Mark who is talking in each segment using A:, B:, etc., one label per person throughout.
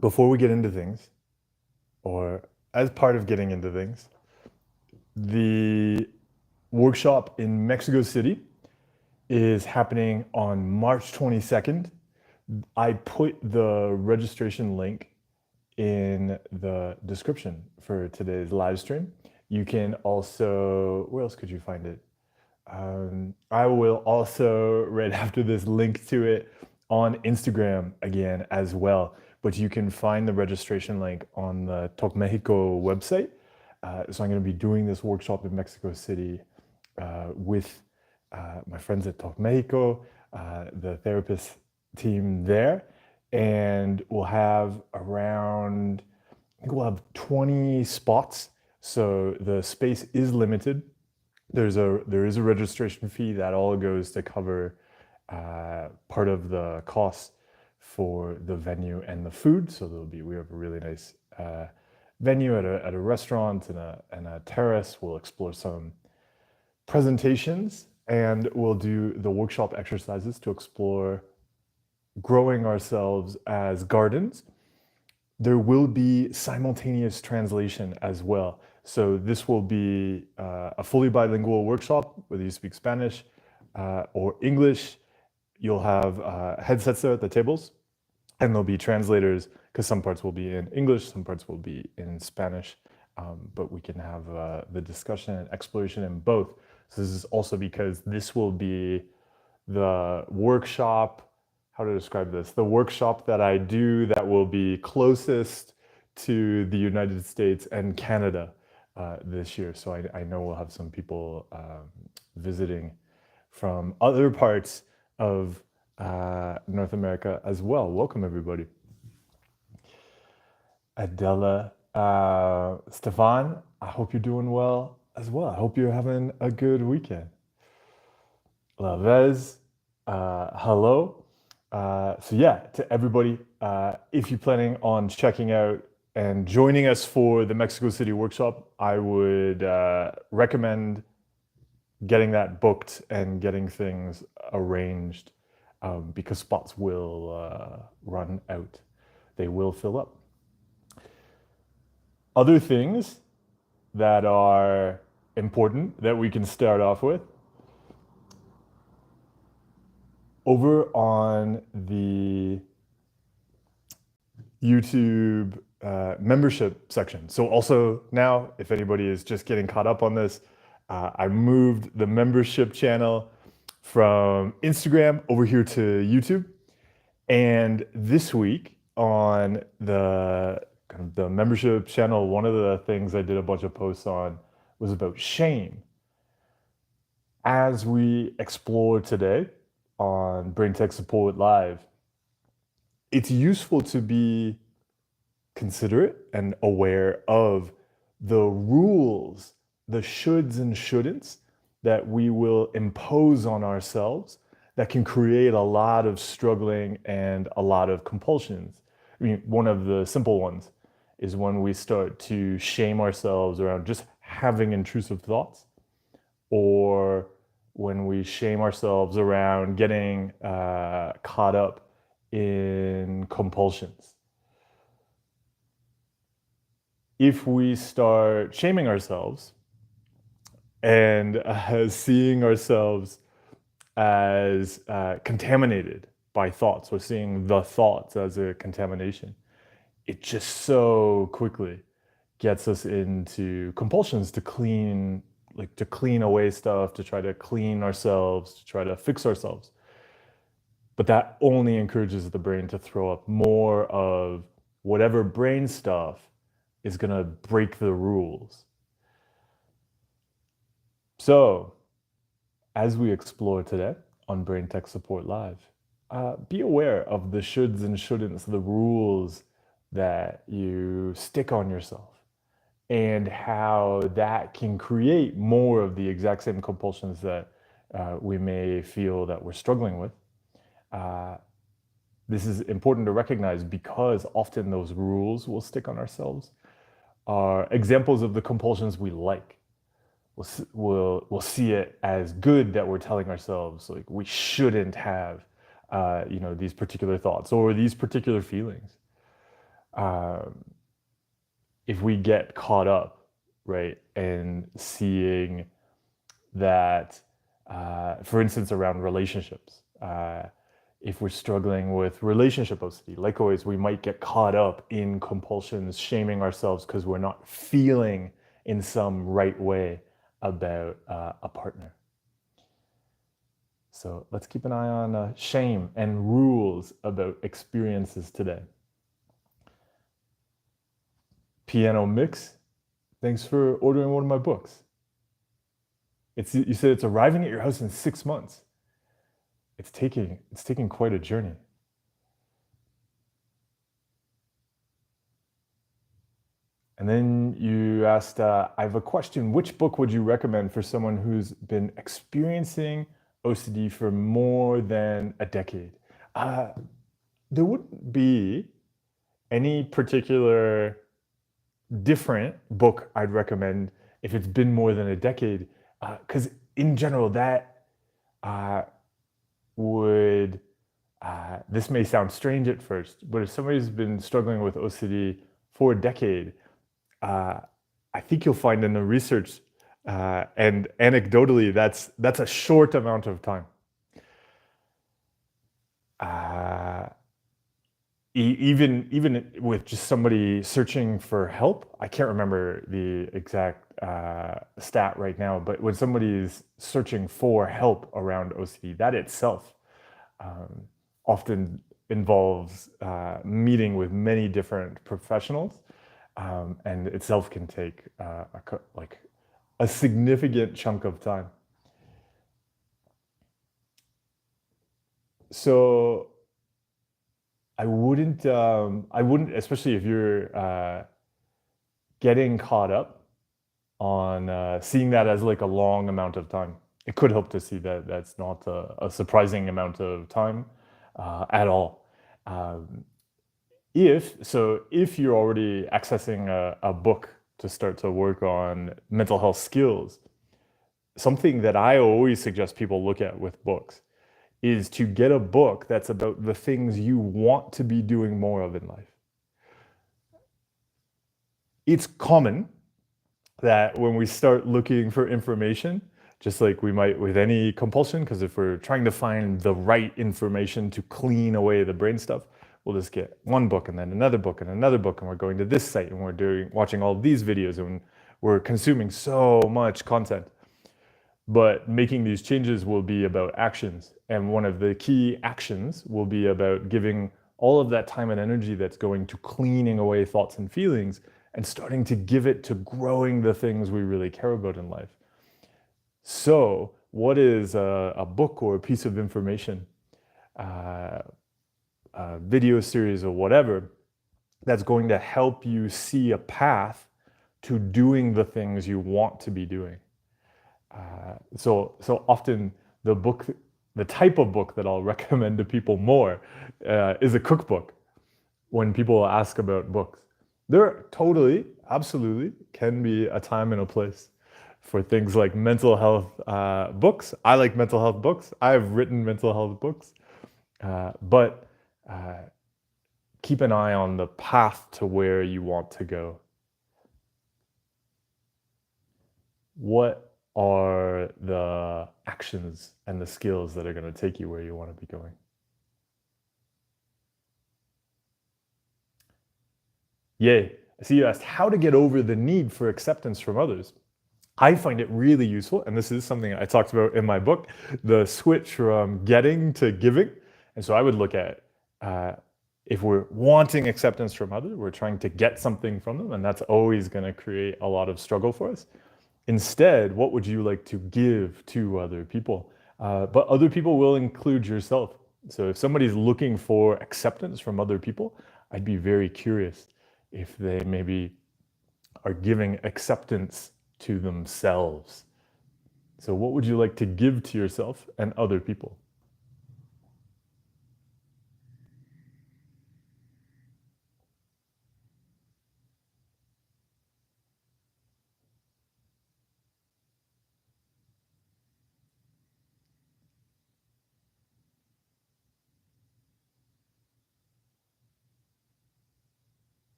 A: before we get into things, or as part of getting into things, the workshop in Mexico City is happening on March 22nd. I put the registration link in the description for today's live stream. You can also, where else could you find it? I will also, right after this, link to it on Instagram again as well. But you can find the registration link on the Talk Mexico website. So I'm going to be doing this workshop in Mexico City with my friends at Talk Mexico, the therapist team there, and we'll have around, I think we'll have 20 spots. So the space is limited. There is a registration fee that all goes to cover part of the cost for the venue and the food. So we have a really nice venue at a restaurant and a terrace. We'll explore some presentations and we'll do the workshop exercises to explore growing ourselves as gardens. There will be simultaneous translation as well. So this will be a fully bilingual workshop, whether you speak Spanish or English. You'll have headsets there at the tables, and there'll be translators, because some parts will be in English, some parts will be in Spanish, but we can have the discussion and exploration in both. So this is also because this will be the workshop, how to describe this, the workshop that I do that will be closest to the United States and Canada this year. So I know we'll have some people visiting from other parts of North America as well. Welcome, everybody. Adela, Stefan, I hope you're doing well as well. I hope you're having a good weekend. Lavez, hello. So yeah, to everybody, if you're planning on checking out and joining us for the Mexico City workshop, I would recommend getting that booked and getting things arranged because spots will run out. They will fill up. Other things that are important that we can start off with. Over on the YouTube membership section. So also now, if anybody is just getting caught up on this, I moved the membership channel from Instagram over here to YouTube. And this week on the membership channel, one of the things I did a bunch of posts on was about shame. As we explore today on Brain Tech Support Live, it's useful to be considerate and aware of the rules, the shoulds and shouldn'ts that we will impose on ourselves that can create a lot of struggling and a lot of compulsions. I mean, one of the simple ones is when we start to shame ourselves around just having intrusive thoughts, or when we shame ourselves around getting caught up in compulsions. If we start shaming ourselves and seeing ourselves as contaminated by thoughts, or seeing the thoughts as a contamination, it just so quickly gets us into compulsions to clean away stuff, to try to clean ourselves, to try to fix ourselves. But that only encourages the brain to throw up more of whatever brain stuff is going to break the rules. So, as we explore today on Brain Tech Support Live, be aware of the shoulds and shouldn'ts, the rules that you stick on yourself, and how that can create more of the exact same compulsions that we may feel that we're struggling with. This is important to recognize because often those rules we'll stick on ourselves are examples of the compulsions we like. We'll see it as good that we're telling ourselves like we shouldn't have these particular thoughts or these particular feelings. if we get caught up, right, and seeing that, for instance, around relationships, if we're struggling with relationship OCD, like always, we might get caught up in compulsions, shaming ourselves because we're not feeling in some right way about a partner. So let's keep an eye on shame and rules about experiences today. Piano Mix, thanks for ordering one of my books. You said it's arriving at your house in 6 months. It's taking quite a journey. And then you asked, I have a question. Which book would you recommend for someone who's been experiencing OCD for more than a decade? There wouldn't be any particular different book I'd recommend if it's been more than a decade, because in general, that would, this may sound strange at first, but if somebody's been struggling with OCD for a decade, I think you'll find in the research, and anecdotally, that's a short amount of time. Even with just somebody searching for help, I can't remember the exact stat right now, but when somebody is searching for help around OCD, that itself often involves meeting with many different professionals, and itself can take a significant chunk of time. So I wouldn't, especially if you're getting caught up on seeing that as like a long amount of time. It could help to see that that's not a surprising amount of time at all. If you're already accessing a book to start to work on mental health skills, something that I always suggest people look at with books is to get a book that's about the things you want to be doing more of in life. It's common that when we start looking for information, just like we might with any compulsion, because if we're trying to find the right information to clean away the brain stuff, we'll just get one book and then another book and another book, and we're going to this site and we're watching all these videos, and we're consuming so much content. But making these changes will be about actions. And one of the key actions will be about giving all of that time and energy that's going to cleaning away thoughts and feelings and starting to give it to growing the things we really care about in life. So what is a book or a piece of information, a video series or whatever, that's going to help you see a path to doing the things you want to be doing? So often the type of book that I'll recommend to people more is a cookbook. When people ask about books, there totally, absolutely can be a time and a place for things like mental health books. I like mental health books. I've written mental health books, but keep an eye on the path to where you want to go. What are the actions and the skills that are going to take you where you want to be going? Yay. I see you asked how to get over the need for acceptance from others. I find it really useful, and this is something I talked about in my book, the switch from getting to giving. And so I would look at if we're wanting acceptance from others, we're trying to get something from them, and that's always going to create a lot of struggle for us. Instead, what would you like to give to other people? But other people will include yourself. So if somebody's looking for acceptance from other people, I'd be very curious if they maybe are giving acceptance to themselves. So what would you like to give to yourself and other people?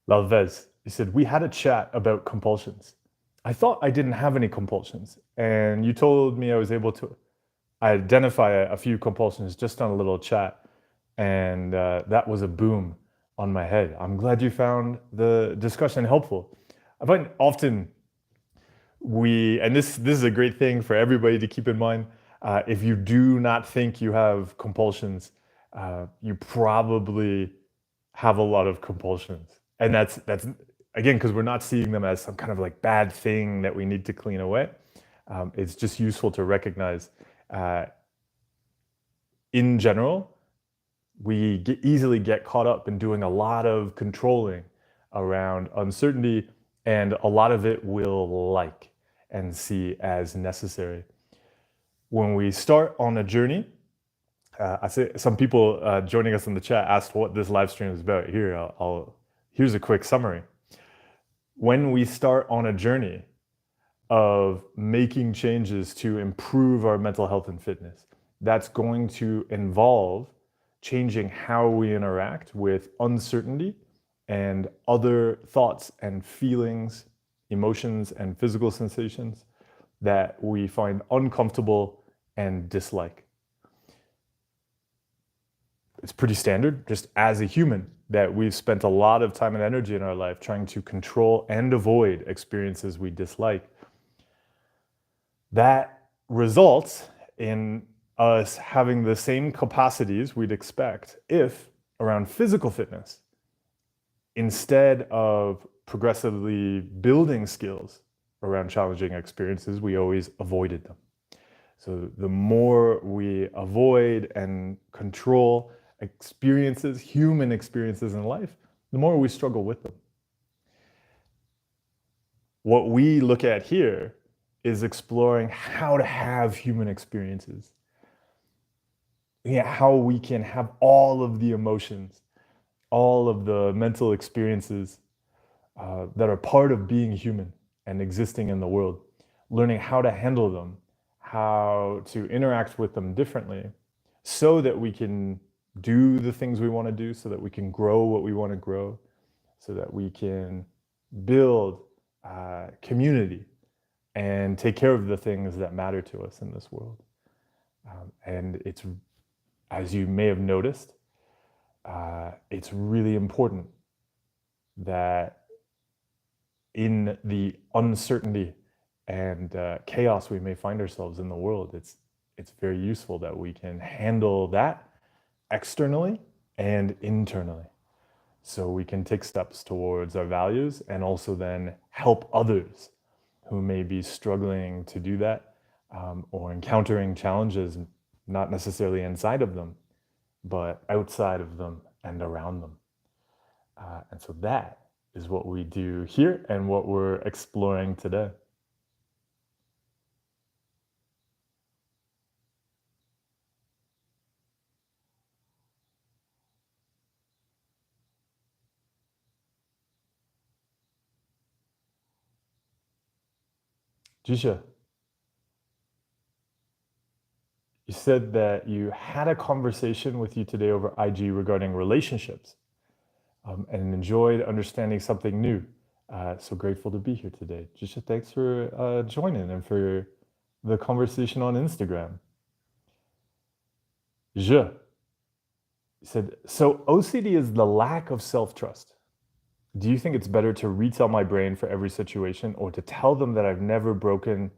A: Lalvez, he said, we had a chat about compulsions. I thought I didn't have any compulsions, and you told me I was able to identify a few compulsions just on a little chat, and that was a boom on my head. I'm glad you found the discussion helpful. I find often and this is a great thing for everybody to keep in mind. If you do not think you have compulsions, you probably have a lot of compulsions, and that's again because we're not seeing them as some kind of like bad thing that we need to clean away. It's just useful to recognize. In general, we easily get caught up in doing a lot of controlling around uncertainty, and a lot of it will like and see as necessary. When we start on a journey, I say some people joining us in the chat asked what this live stream is about. Here's a quick summary. When we start on a journey of making changes to improve our mental health and fitness, that's going to involve changing how we interact with uncertainty and other thoughts and feelings, emotions and physical sensations that we find uncomfortable and dislike. It's pretty standard, just as a human, that we've spent a lot of time and energy in our life trying to control and avoid experiences we dislike. That results in us having the same capacities we'd expect if, around physical fitness, instead of progressively building skills around challenging experiences, we always avoided them. So the more we avoid and control experiences, human experiences in life, the more we struggle with them. What we look at here is exploring how to have human experiences. How we can have all of the emotions, all of the mental experiences that are part of being human and existing in the world, learning how to handle them, how to interact with them differently, so that we can do the things we want to do, so that we can grow what we want to grow, so that we can build community and take care of the things that matter to us in this world. And it's, as you may have noticed, it's really important that in the uncertainty and chaos we may find ourselves in the world, it's very useful that we can handle that externally and internally, so we can take steps towards our values and also then help others who may be struggling to do that, or encountering challenges not necessarily inside of them, but outside of them and around them. And so that is what we do here and what we're exploring today. Jisha, you said that you had a conversation with you today over IG regarding relationships, and enjoyed understanding something new. So grateful to be here today. Jisha, thanks for joining and for the conversation on Instagram. Je said, so OCD is the lack of self-trust. Do you think it's better to retell my brain for every situation, or to tell them that I've never broken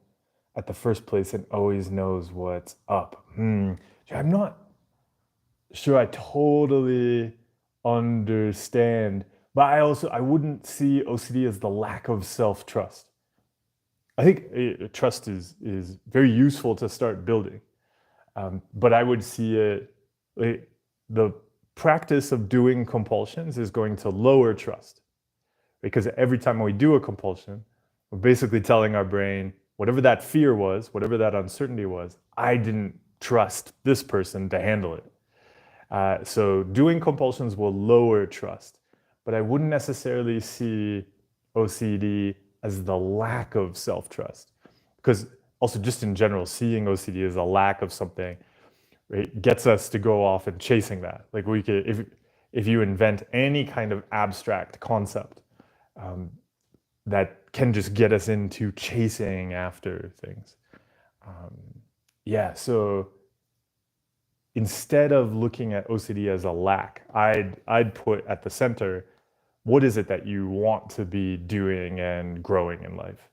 A: at the first place and always knows what's up? I'm not sure I totally understand, but I wouldn't see OCD as the lack of self-trust. I think trust is very useful to start building, but I would see it, the practice of doing compulsions is going to lower trust, because every time we do a compulsion, we're basically telling our brain, whatever that fear was, whatever that uncertainty was, I didn't trust this person to handle it. So doing compulsions will lower trust, but I wouldn't necessarily see OCD as the lack of self-trust, because also just in general, seeing OCD as a lack of something, right, gets us to go off and chasing that. Like we could, if you invent any kind of abstract concept that can just get us into chasing after things. So instead of looking at OCD as a lack, I'd put at the center, what is it that you want to be doing and growing in life?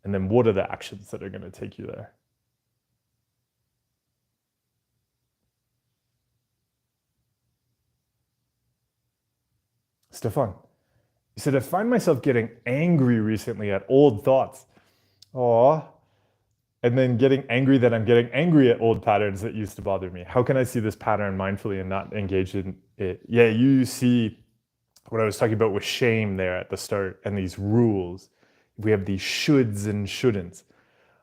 A: And then what are the actions that are going to take you there? Stefan, you said, I find myself getting angry recently at old thoughts. Aw. And then getting angry that I'm getting angry at old patterns that used to bother me. How can I see this pattern mindfully and not engage in it? Yeah, you see what I was talking about with shame there at the start and these rules. We have these shoulds and shouldn'ts.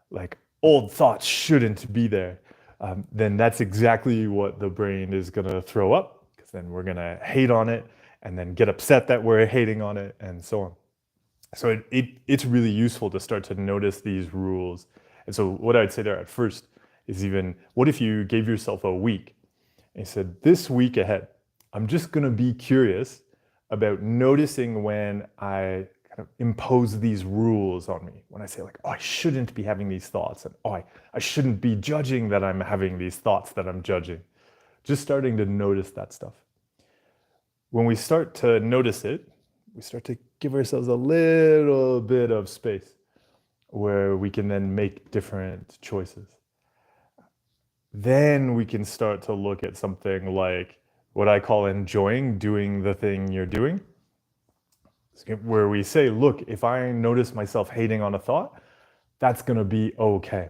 A: Like old thoughts shouldn't be there. Then that's exactly what the brain is going to throw up, because then we're going to hate on it and then get upset that we're hating on it and so on. So it's really useful to start to notice these rules. And so what I'd say there at first is, even what if you gave yourself a week and you said, this week ahead, I'm just going to be curious about noticing when I kind of impose these rules on me. When I say like, oh, I shouldn't be having these thoughts, and oh, I shouldn't be judging that I'm having these thoughts that I'm judging. Just starting to notice that stuff. When we start to notice it, we start to give ourselves a little bit of space where we can then make different choices. Then we can start to look at something like what I call enjoying doing the thing you're doing, where we say, look, if I notice myself hating on a thought, that's going to be okay.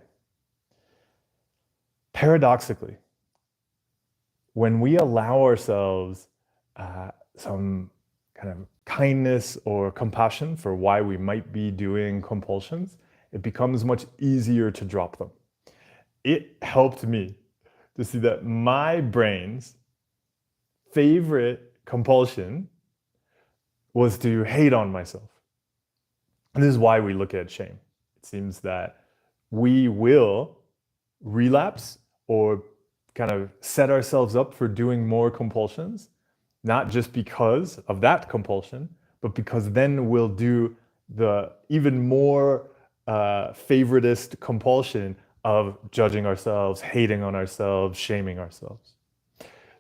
A: Paradoxically, when we allow ourselves some kind of kindness or compassion for why we might be doing compulsions, it becomes much easier to drop them. It helped me to see that my brain's favorite compulsion was to hate on myself. And this is why we look at shame. It seems that we will relapse or kind of set ourselves up for doing more compulsions, not just because of that compulsion, but because then we'll do the even more favoritist compulsion of judging ourselves, hating on ourselves, shaming ourselves.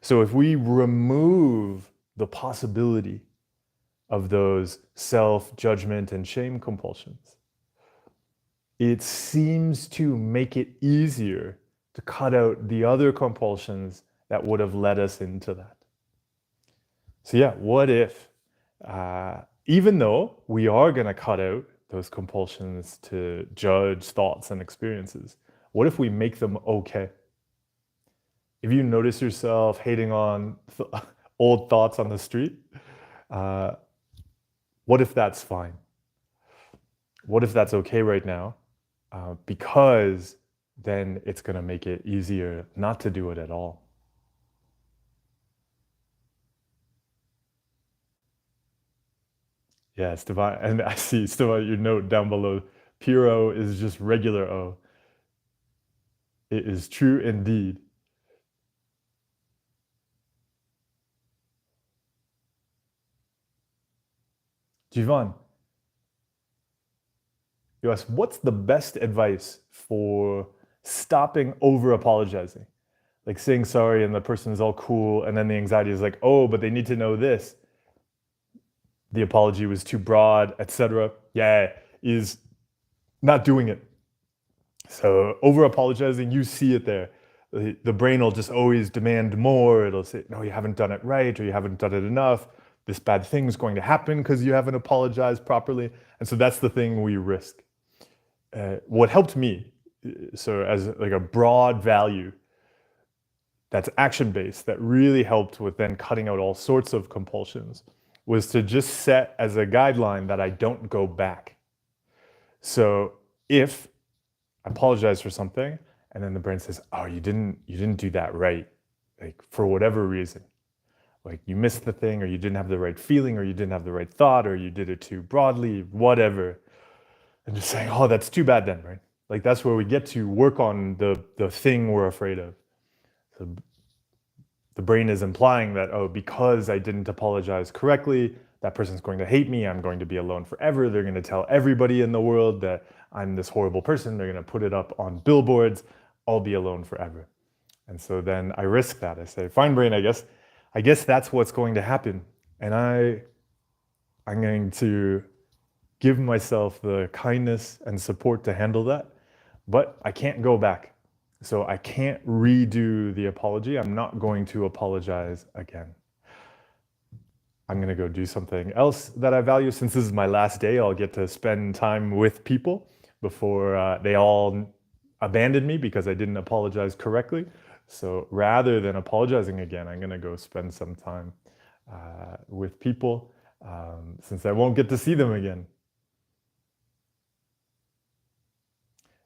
A: So if we remove the possibility of those self-judgment and shame compulsions, it seems to make it easier to cut out the other compulsions that would have led us into that. So yeah, what if, even though we are going to cut out those compulsions to judge thoughts and experiences, what if we make them okay? If you notice yourself hating on old thoughts on the street, what if that's fine? What if that's okay right now? Because then it's going to make it easier not to do it at all. Yeah, Stefan, and I see, Stefan, your note down below, pure O is just regular O. It is true indeed. Jivan, you ask, what's the best advice for stopping over apologizing? Like saying sorry and the person is all cool, and then the anxiety is like, oh, but they need to know this. The apology was too broad, etc. Yeah, is not doing it. So over apologizing, you see it there. The brain will just always demand more. It'll say, no, you haven't done it right, or you haven't done it enough. This bad thing is going to happen because you haven't apologized properly. And so that's the thing we risk. What helped me, so as like a broad value that's action-based, that really helped with then cutting out all sorts of compulsions, was to just set as a guideline that I don't go back. So if I apologize for something, and then the brain says, oh, you didn't do that right, like for whatever reason, like you missed the thing, or you didn't have the right feeling, or you didn't have the right thought, or you did it too broadly, whatever. And just saying, oh, that's too bad then, right? Like that's where we get to work on the thing we're afraid of. So the the brain is implying that, oh, because I didn't apologize correctly, that person's going to hate me. I'm going to be alone forever. They're going to tell everybody in the world that I'm this horrible person. They're going to put it up on billboards. I'll be alone forever. And so then I risk that. I say, fine, brain, I guess that's what's going to happen. And I'm going to give myself the kindness and support to handle that. But I can't go back. So I can't redo the apology. I'm not going to apologize again. I'm going to go do something else that I value. Since this is my last day, I'll get to spend time with people before they all abandon me because I didn't apologize correctly. So rather than apologizing again, I'm going to go spend some time with people since I won't get to see them again.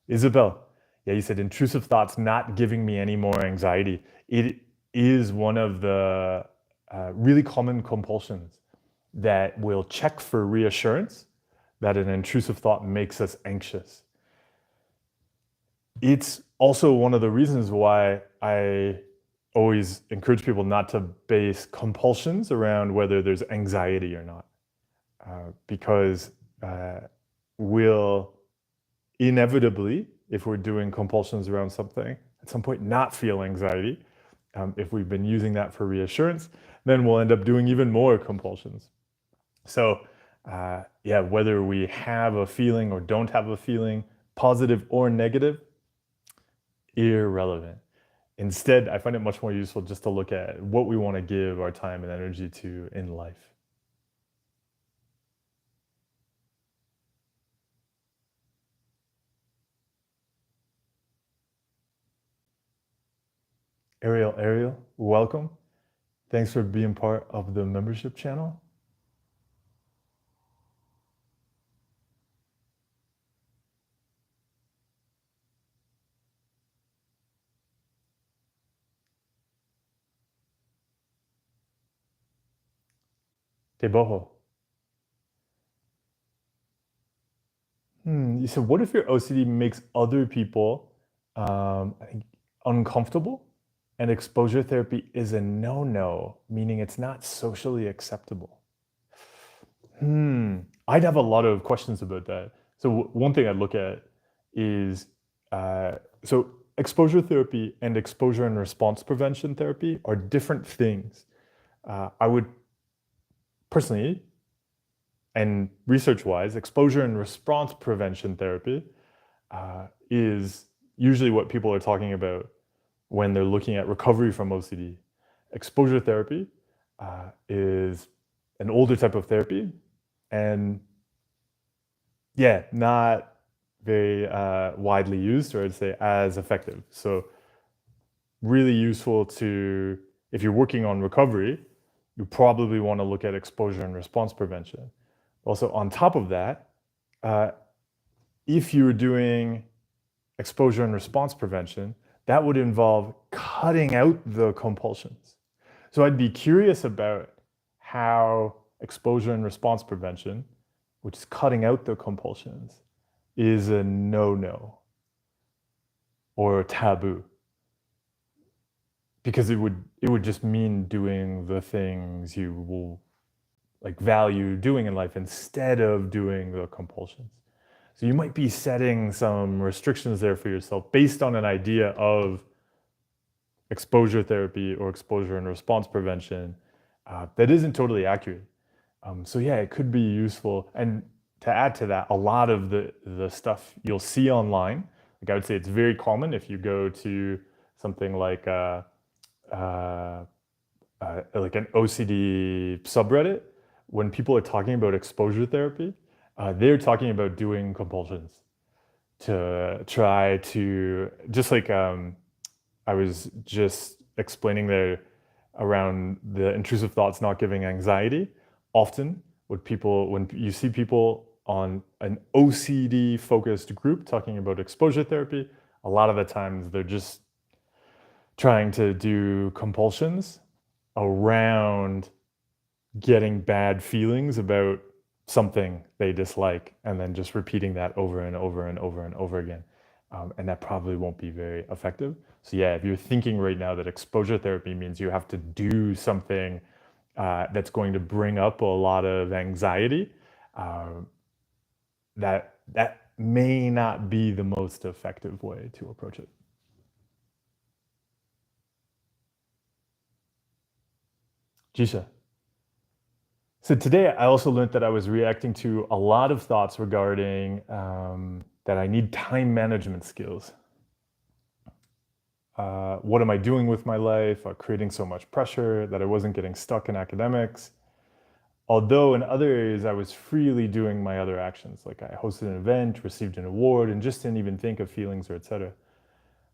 A: Isabel, yeah, you said intrusive thoughts not giving me any more anxiety. It is one of the really common compulsions that will check for reassurance that an intrusive thought makes us anxious. It's also one of the reasons why I always encourage people not to base compulsions around whether there's anxiety or not, because we'll inevitably, if we're doing compulsions around something, at some point not feel anxiety. If we've been using that for reassurance, then we'll end up doing even more compulsions. So yeah, whether we have a feeling or don't have a feeling, positive or negative, irrelevant. Instead, I find it much more useful just to look at what we want to give our time and energy to in life. Ariel, welcome. Thanks for being part of the membership channel. Te boho. You said, what if your OCD makes other people I think, uncomfortable and exposure therapy is a no-no, meaning it's not socially acceptable? I'd have a lot of questions about that. So one thing I'd look at is, so exposure therapy and exposure and response prevention therapy are different things. I would personally, and research-wise, exposure and response prevention therapy is usually what people are talking about when they're looking at recovery from OCD. Exposure therapy is an older type of therapy, and yeah, not very widely used, or I'd say as effective. So really useful to, if you're working on recovery, you probably want to look at exposure and response prevention. Also, on top of that, if you're doing exposure and response prevention, that would involve cutting out the compulsions. So I'd be curious about how exposure and response prevention, which is cutting out the compulsions, is a no-no or a taboo. Because it would just mean doing the things you will value doing in life instead of doing the compulsions. So you might be setting some restrictions there for yourself based on an idea of exposure therapy or exposure and response prevention that isn't totally accurate. So yeah, it could be useful. And to add to that, a lot of the stuff you'll see online, I would say it's very common if you go to something like an OCD subreddit. When people are talking about exposure therapy, they're talking about doing compulsions to try to, just like I was just explaining there around the intrusive thoughts not giving anxiety. Often when you see people on an OCD focused group talking about exposure therapy, a lot of the times they're just trying to do compulsions around getting bad feelings about something they dislike, and then just repeating that over and over and over and over again. And that probably won't be very effective. So yeah, if you're thinking right now that exposure therapy means you have to do something that's going to bring up a lot of anxiety, uh, that may not be the most effective way to approach it. Jisha. So today I also learned that I was reacting to a lot of thoughts regarding that I need time management skills. What am I doing with my life? Creating so much pressure that I wasn't getting stuck in academics. Although in other areas I was freely doing my other actions, like I hosted an event, received an award, and just didn't even think of feelings or etc.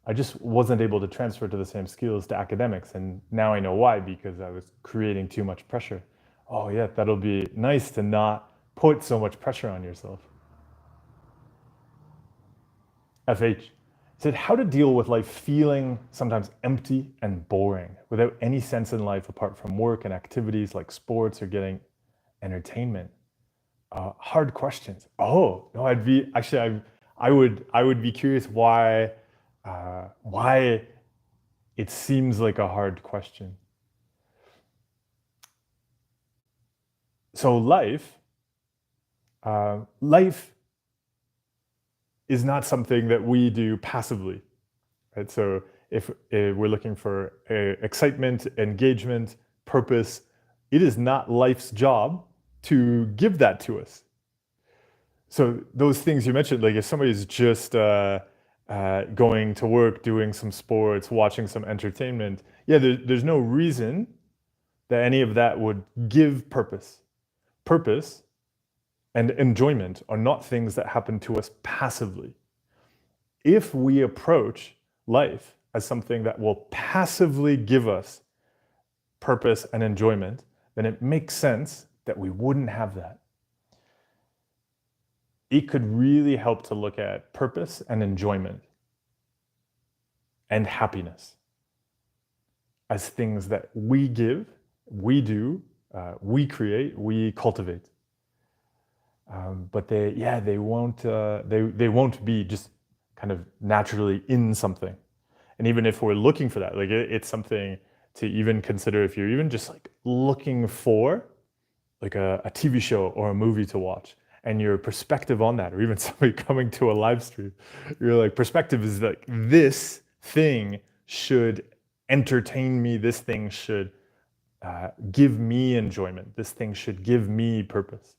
A: I just wasn't able to transfer to the same skills to academics, and now I know why, because I was creating too much pressure. Oh yeah, that'll be nice to not put so much pressure on yourself. FH said how to deal with life feeling sometimes empty and boring without any sense in life apart from work and activities like sports or getting entertainment. Hard questions. Oh no, I'd be actually I would be curious why it seems like a hard question. So life is not something that we do passively, right? So if we're looking for excitement, engagement, purpose, it is not life's job to give that to us. So those things you mentioned, like if somebody's just going to work, doing some sports, watching some entertainment, yeah, there's no reason that any of that would give purpose. Purpose and enjoyment are not things that happen to us passively. If we approach life as something that will passively give us purpose and enjoyment, then it makes sense that we wouldn't have that. It could really help to look at purpose and enjoyment and happiness as things that we give, we do, we create, we cultivate. But they won't be just kind of naturally in something. And even if we're looking for that, like it's something to even consider if you're even just like looking for like a TV show or a movie to watch, and your perspective on that, or even somebody coming to a live stream, you're like, perspective is like, this thing should entertain me, this thing should give me enjoyment, this thing should give me purpose.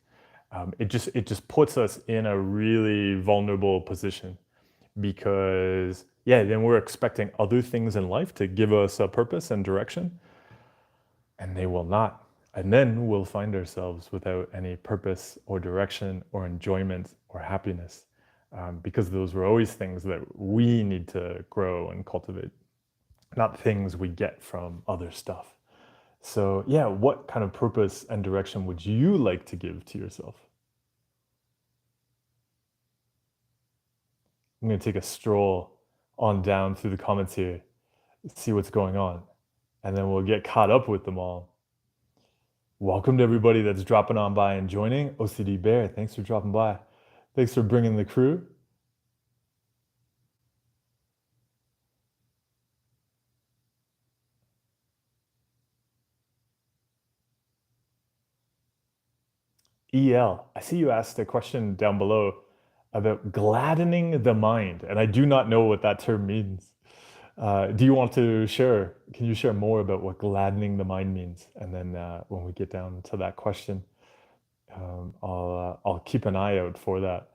A: It just puts us in a really vulnerable position, because yeah, then we're expecting other things in life to give us a purpose and direction, and they will not. And then we'll find ourselves without any purpose or direction or enjoyment or happiness, because those were always things that we need to grow and cultivate, not things we get from other stuff. So yeah, what kind of purpose and direction would you like to give to yourself? I'm going to take a stroll on down through the comments here, see what's going on, and then we'll get caught up with them all. Welcome to everybody that's dropping on by and joining. OCD Bear, thanks for dropping by. Thanks for bringing the crew. EL, I see you asked a question down below about gladdening the mind, and I do not know what that term means. Do you want to share? Can you share more about what gladdening the mind means? And then when we get down to that question, I'll keep an eye out for that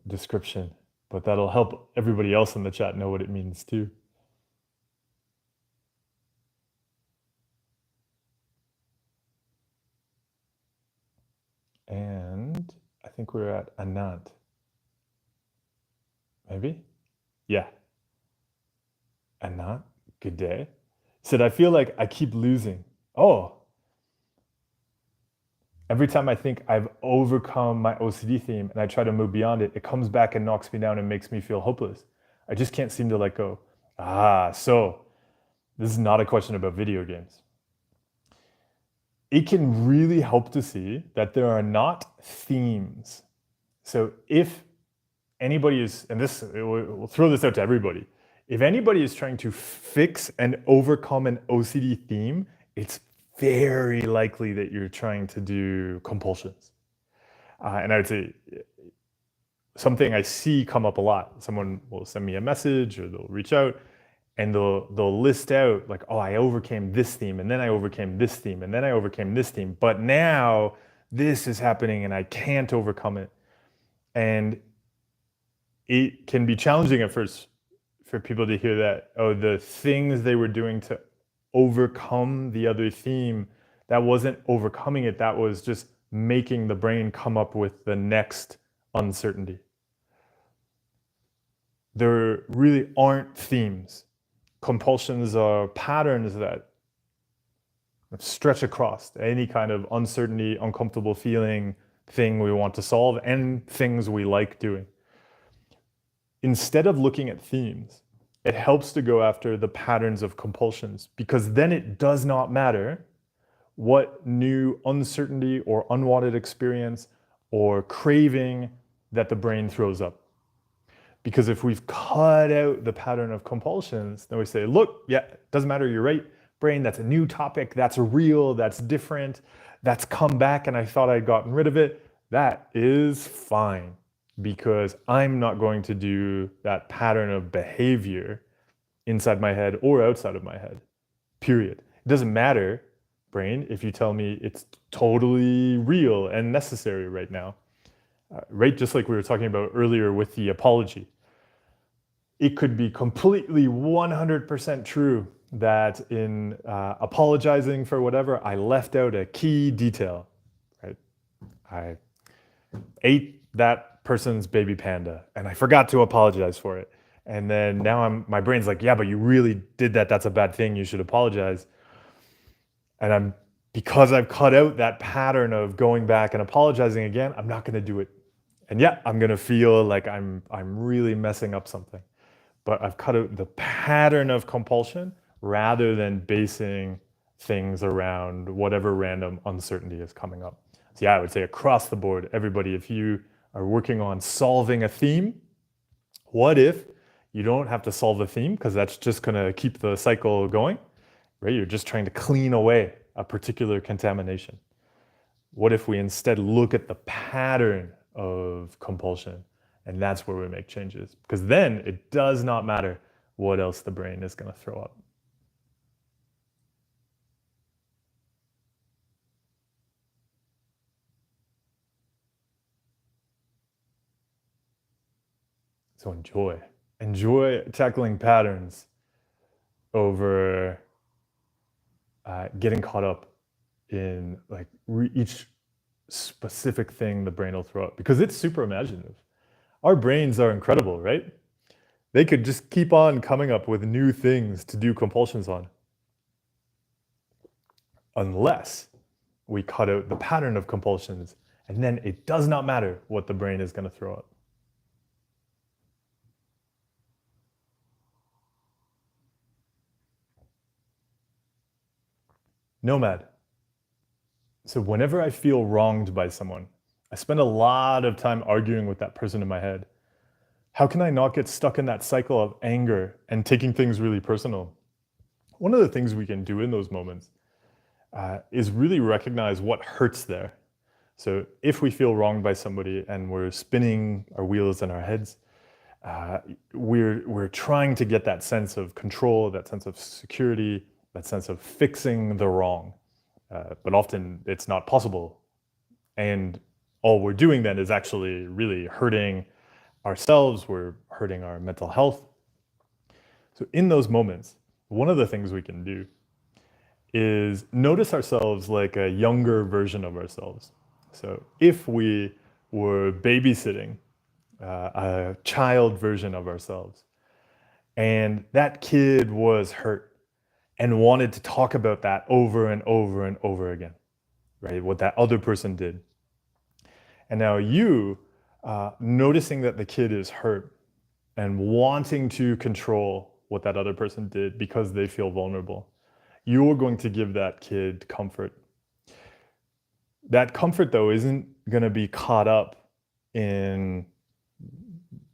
A: description, but that'll help everybody else in the chat know what it means too. And I think we're at Anant. Maybe? Yeah. Anant, good day. Said, I feel like I keep losing. Oh. Every time I think I've overcome my OCD theme and I try to move beyond it, it comes back and knocks me down and makes me feel hopeless. I just can't seem to let go. So this is not a question about video games. It can really help to see that there are not themes. So if anybody is, and this, we'll throw this out to everybody, If anybody is trying to fix and overcome an OCD theme, it's very likely that you're trying to do compulsions. And I would say something I see come up a lot. Someone will send me a message or they'll reach out and they'll list out like, oh, I overcame this theme and then I overcame this theme and then I overcame this theme, but now this is happening and I can't overcome it. And it can be challenging at first for people to hear that, oh, the things they were doing to overcome the other theme, that wasn't overcoming it, that was just making the brain come up with the next uncertainty. There really aren't themes. Compulsions are patterns that stretch across any kind of uncertainty, uncomfortable feeling, thing we want to solve, and things we like doing. Instead of looking at themes, it helps to go after the patterns of compulsions, because then it does not matter what new uncertainty or unwanted experience or craving that the brain throws up. Because if we've cut out the pattern of compulsions, then we say, look, yeah, it doesn't matter, you're right, brain, that's a new topic, that's real, that's different, that's come back and I thought I'd gotten rid of it. That is fine, because I'm not going to do that pattern of behavior inside my head or outside of my head, period. It doesn't matter, brain, if you tell me it's totally real and necessary right now. Right, just like we were talking about earlier with the apology. It could be completely 100% true that in apologizing for whatever, I left out a key detail, right? I ate that person's baby panda and I forgot to apologize for it. And then now my brain's like, yeah, but you really did that. That's a bad thing. You should apologize. And because I've cut out that pattern of going back and apologizing again, I'm not going to do it. And yeah, I'm going to feel like I'm really messing up something. But I've cut out the pattern of compulsion rather than basing things around whatever random uncertainty is coming up. So yeah, I would say across the board, everybody, if you are working on solving a theme, what if you don't have to solve the theme, because that's just going to keep the cycle going, right? You're just trying to clean away a particular contamination. What if we instead look at the pattern of compulsion, and that's where we make changes? Because then it does not matter what else the brain is going to throw up. So enjoy tackling patterns over getting caught up in like each specific thing the brain will throw up, because it's super imaginative. Our brains are incredible, right? They could just keep on coming up with new things to do compulsions on, unless we cut out the pattern of compulsions, and then it does not matter what the brain is going to throw up. Nomad. So whenever I feel wronged by someone, I spend a lot of time arguing with that person in my head. How can I not get stuck in that cycle of anger and taking things really personal? One of the things we can do in those moments is really recognize what hurts there. So if we feel wronged by somebody and we're spinning our wheels in our heads, we're trying to get that sense of control, that sense of security, that sense of fixing the wrong. But often it's not possible. And all we're doing then is actually really hurting ourselves, we're hurting our mental health. So in those moments, one of the things we can do is notice ourselves like a younger version of ourselves. So if we were babysitting a child version of ourselves, and that kid was hurt and wanted to talk about that over and over and over again, right? What that other person did. And now you, noticing that the kid is hurt and wanting to control what that other person did because they feel vulnerable, you're going to give that kid comfort. That comfort, though, isn't going to be caught up in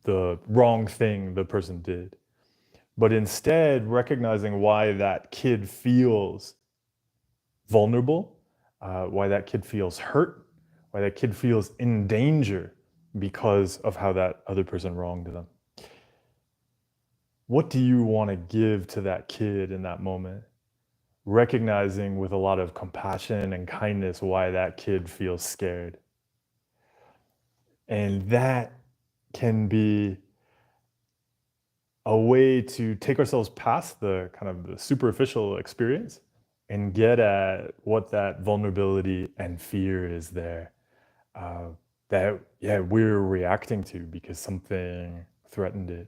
A: the wrong thing the person did. but instead recognizing why that kid feels vulnerable, why that kid feels hurt, why that kid feels in danger because of how that other person wronged them. What do you want to give to that kid in that moment? Recognizing with a lot of compassion and kindness why that kid feels scared. And that can be a way to take ourselves past the kind of the superficial experience and get at what that vulnerability and fear is there, uh, that we're reacting to because something threatened it.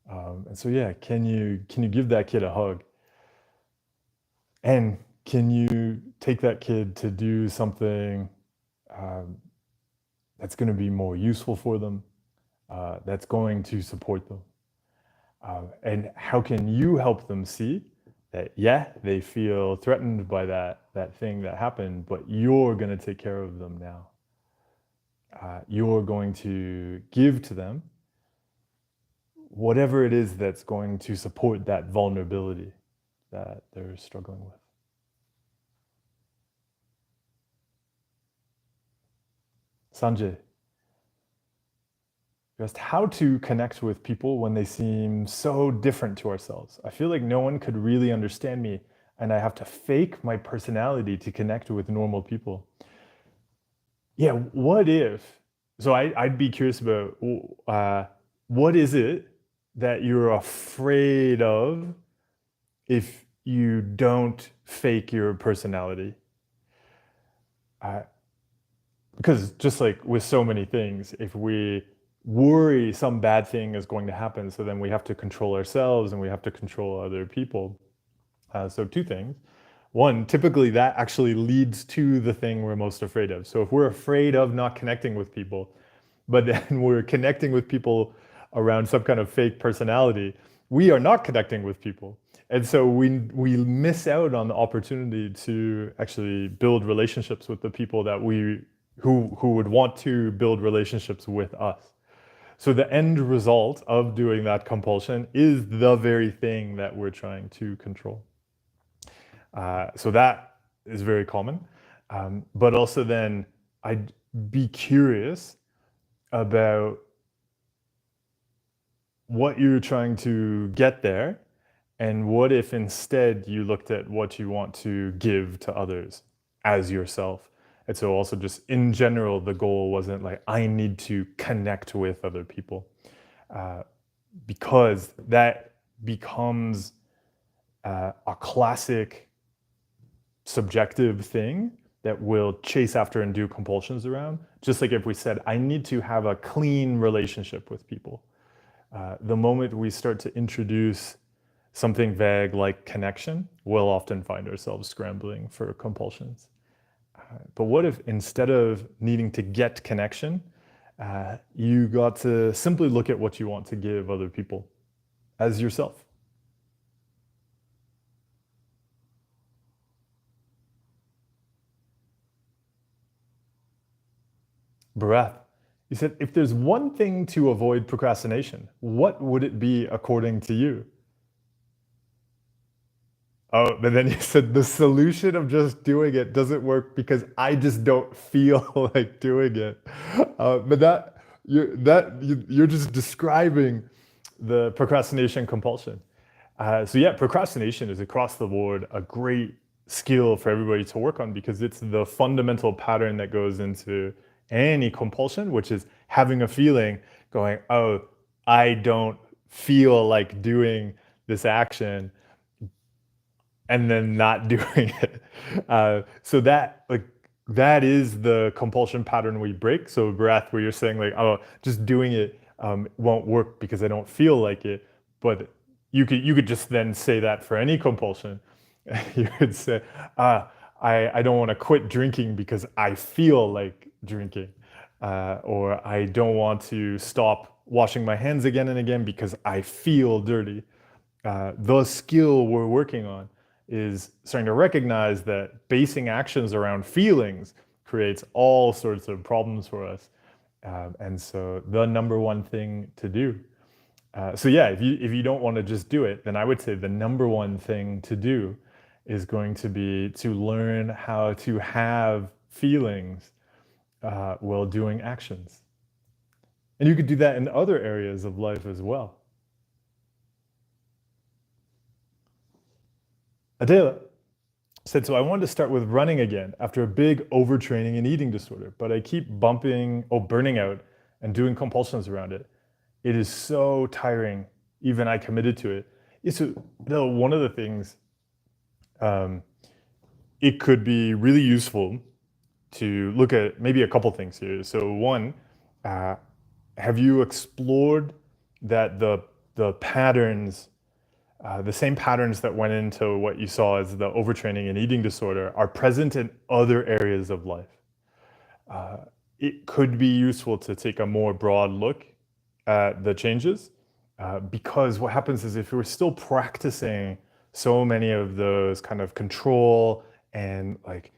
A: And so can you give that kid a hug, and can you take that kid to do something um, that's going to be more useful for them, that's going to support them. And how can you help them see that, yeah, they feel threatened by that thing that happened, but you're going to take care of them now. You're going to give to them whatever it is that's going to support that vulnerability that they're struggling with. Sanjay, just how to connect with people when they seem so different to ourselves. I feel like no one could really understand me, and I have to fake my personality to connect with normal people. Yeah, what if? So I'd be curious about what is it that you're afraid of if you don't fake your personality? Uh, because just like with so many things, if we worry some bad thing is going to happen, so then we have to control ourselves and we have to control other people. So two things. One, typically that actually leads to the thing we're most afraid of. So if we're afraid of not connecting with people, but then we're connecting with people around some kind of fake personality, we are not connecting with people. And so we miss out on the opportunity to actually build relationships with the people that who would want to build relationships with us. So the end result of doing that compulsion is the very thing that we're trying to control. So that is very common. But also then I'd be curious about what you're trying to get there, and what if instead you looked at what you want to give to others as yourself. And so also just in general, the goal wasn't like, I need to connect with other people, because that becomes a classic subjective thing that we'll chase after and do compulsions around. Just like if we said, I need to have a clean relationship with people. The moment we start to introduce something vague like connection, we'll often find ourselves scrambling for compulsions. But what if instead of needing to get connection, you got to simply look at what you want to give other people as yourself? Breath. You said, if there's one thing to avoid procrastination, what would it be according to you? Oh, but then you said the solution of just doing it doesn't work because I just don't feel like doing it. But you're just describing the procrastination compulsion. So yeah, procrastination is across the board a great skill for everybody to work on, because it's the fundamental pattern that goes into any compulsion, which is having a feeling, going, oh, I don't feel like doing this action, and then not doing it. So that is the compulsion pattern we break. So breath, where you're saying like, oh, just doing it won't work because I don't feel like it. But you could just then say that for any compulsion. You could say, I don't want to quit drinking because I feel like drinking, or I don't want to stop washing my hands again and again because I feel dirty. The skill we're working on is starting to recognize that basing actions around feelings creates all sorts of problems for us. And so the number one thing to do So yeah, if you don't want to just do it, then I would say the number one thing to do is going to be to learn how to have feelings while doing actions. And you could do that in other areas of life as well. Adela said, so I wanted to start with running again after a big overtraining and eating disorder, but I keep burning out and doing compulsions around it. It is so tiring, even I committed to it. Yeah, so, one of the things, um, it could be really useful to look at maybe a couple things here. So one, uh, have you explored that the patterns, the same patterns that went into what you saw as the overtraining and eating disorder are present in other areas of life? Uh, it could be useful to take a more broad look at the changes, because what happens is if we're still practicing so many of those kind of control and like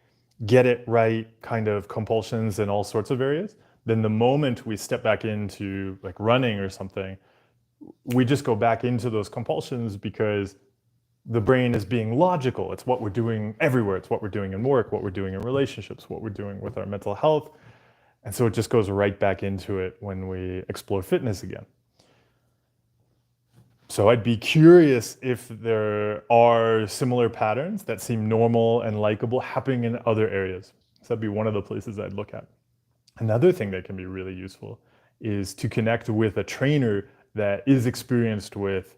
A: get it right kind of compulsions in all sorts of areas, then the moment we step back into like running or something, we just go back into those compulsions because the brain is being logical. It's what we're doing everywhere. It's what we're doing in work, what we're doing in relationships, what we're doing with our mental health. And so it just goes right back into it when we explore fitness again. So I'd be curious if there are similar patterns that seem normal and likable happening in other areas. So that'd be one of the places I'd look at. Another thing that can be really useful is to connect with a trainer that is experienced with,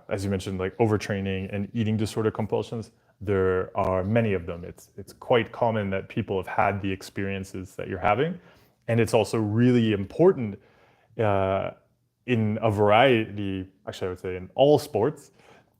A: as you mentioned, like overtraining and eating disorder compulsions. There are many of them. It's quite common that people have had the experiences that you're having, and it's also really important uh, in a variety. Actually, I would say in all sports.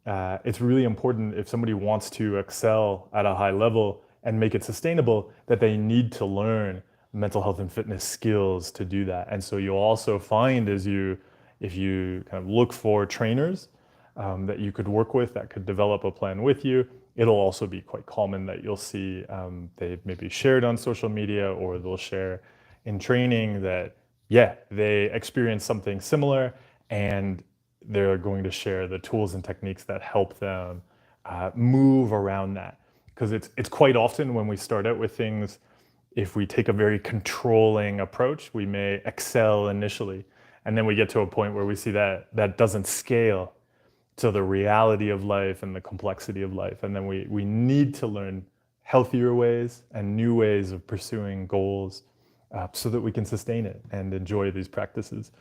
A: It's really important if somebody wants to excel at a high level and make it sustainable that they need to learn mental health and fitness skills to do that. And so you'll also find if you kind of look for trainers that you could work with that could develop a plan with you, it'll also be quite common that you'll see they've maybe shared on social media or they'll share in training that, yeah, they experienced something similar and they're going to share the tools and techniques that help them move around that. Because it's quite often when we start out with things, if we take a very controlling approach, we may excel initially. And then we get to a point where we see that that doesn't scale to the reality of life and the complexity of life. And then we need to learn healthier ways and new ways of pursuing goals so that we can sustain it and enjoy these practices.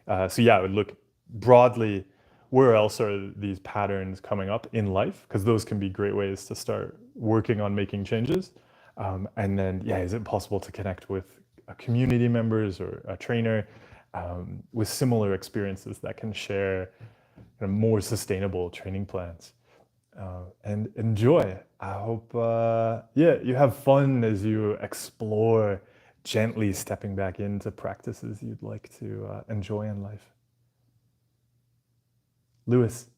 A: So yeah, I would look broadly, where else are these patterns coming up in life? Because those can be great ways to start working on making changes. And then, yeah, is it possible to connect with community members or a trainer with similar experiences that can share kind of more sustainable training plans? And enjoy. I hope, yeah, you have fun as you explore gently stepping back into practices you'd like to enjoy in life. Lewis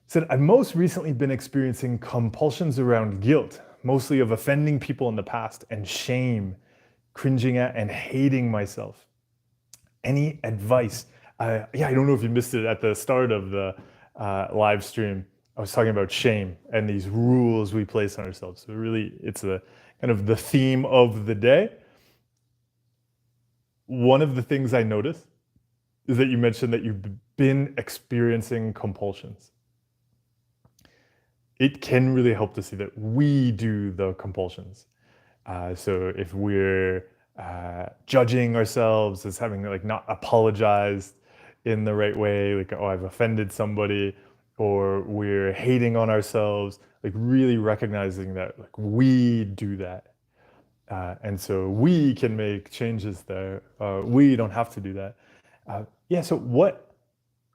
A: said, I've most recently been experiencing compulsions around guilt, mostly of offending people in the past, and shame, cringing at and hating myself. Any advice? Yeah, I don't know if you missed it at the start of the live stream. I was talking about shame and these rules we place on ourselves. So really, it's a kind of the theme of the day. One of the things I noticed is that you mentioned that you've been experiencing compulsions. It can really help to see that we do the compulsions. So if we're judging ourselves as having like not apologized in the right way, like, oh, I've offended somebody, or we're hating on ourselves, like really recognizing that like we do that. And so we can make changes there. We don't have to do that. Yeah, so what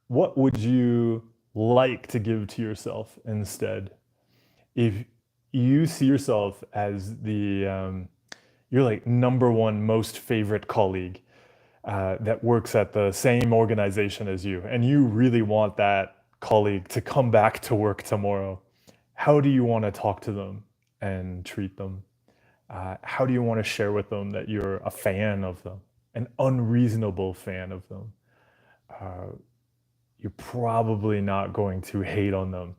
A: would you like to give to yourself instead? If you see yourself as you're like number one most favorite colleague that works at the same organization as you, and you really want that colleague to come back to work tomorrow, how do you want to talk to them and treat them? How do you want to share with them that you're a fan of them, an unreasonable fan of them? you're probably not going to hate on them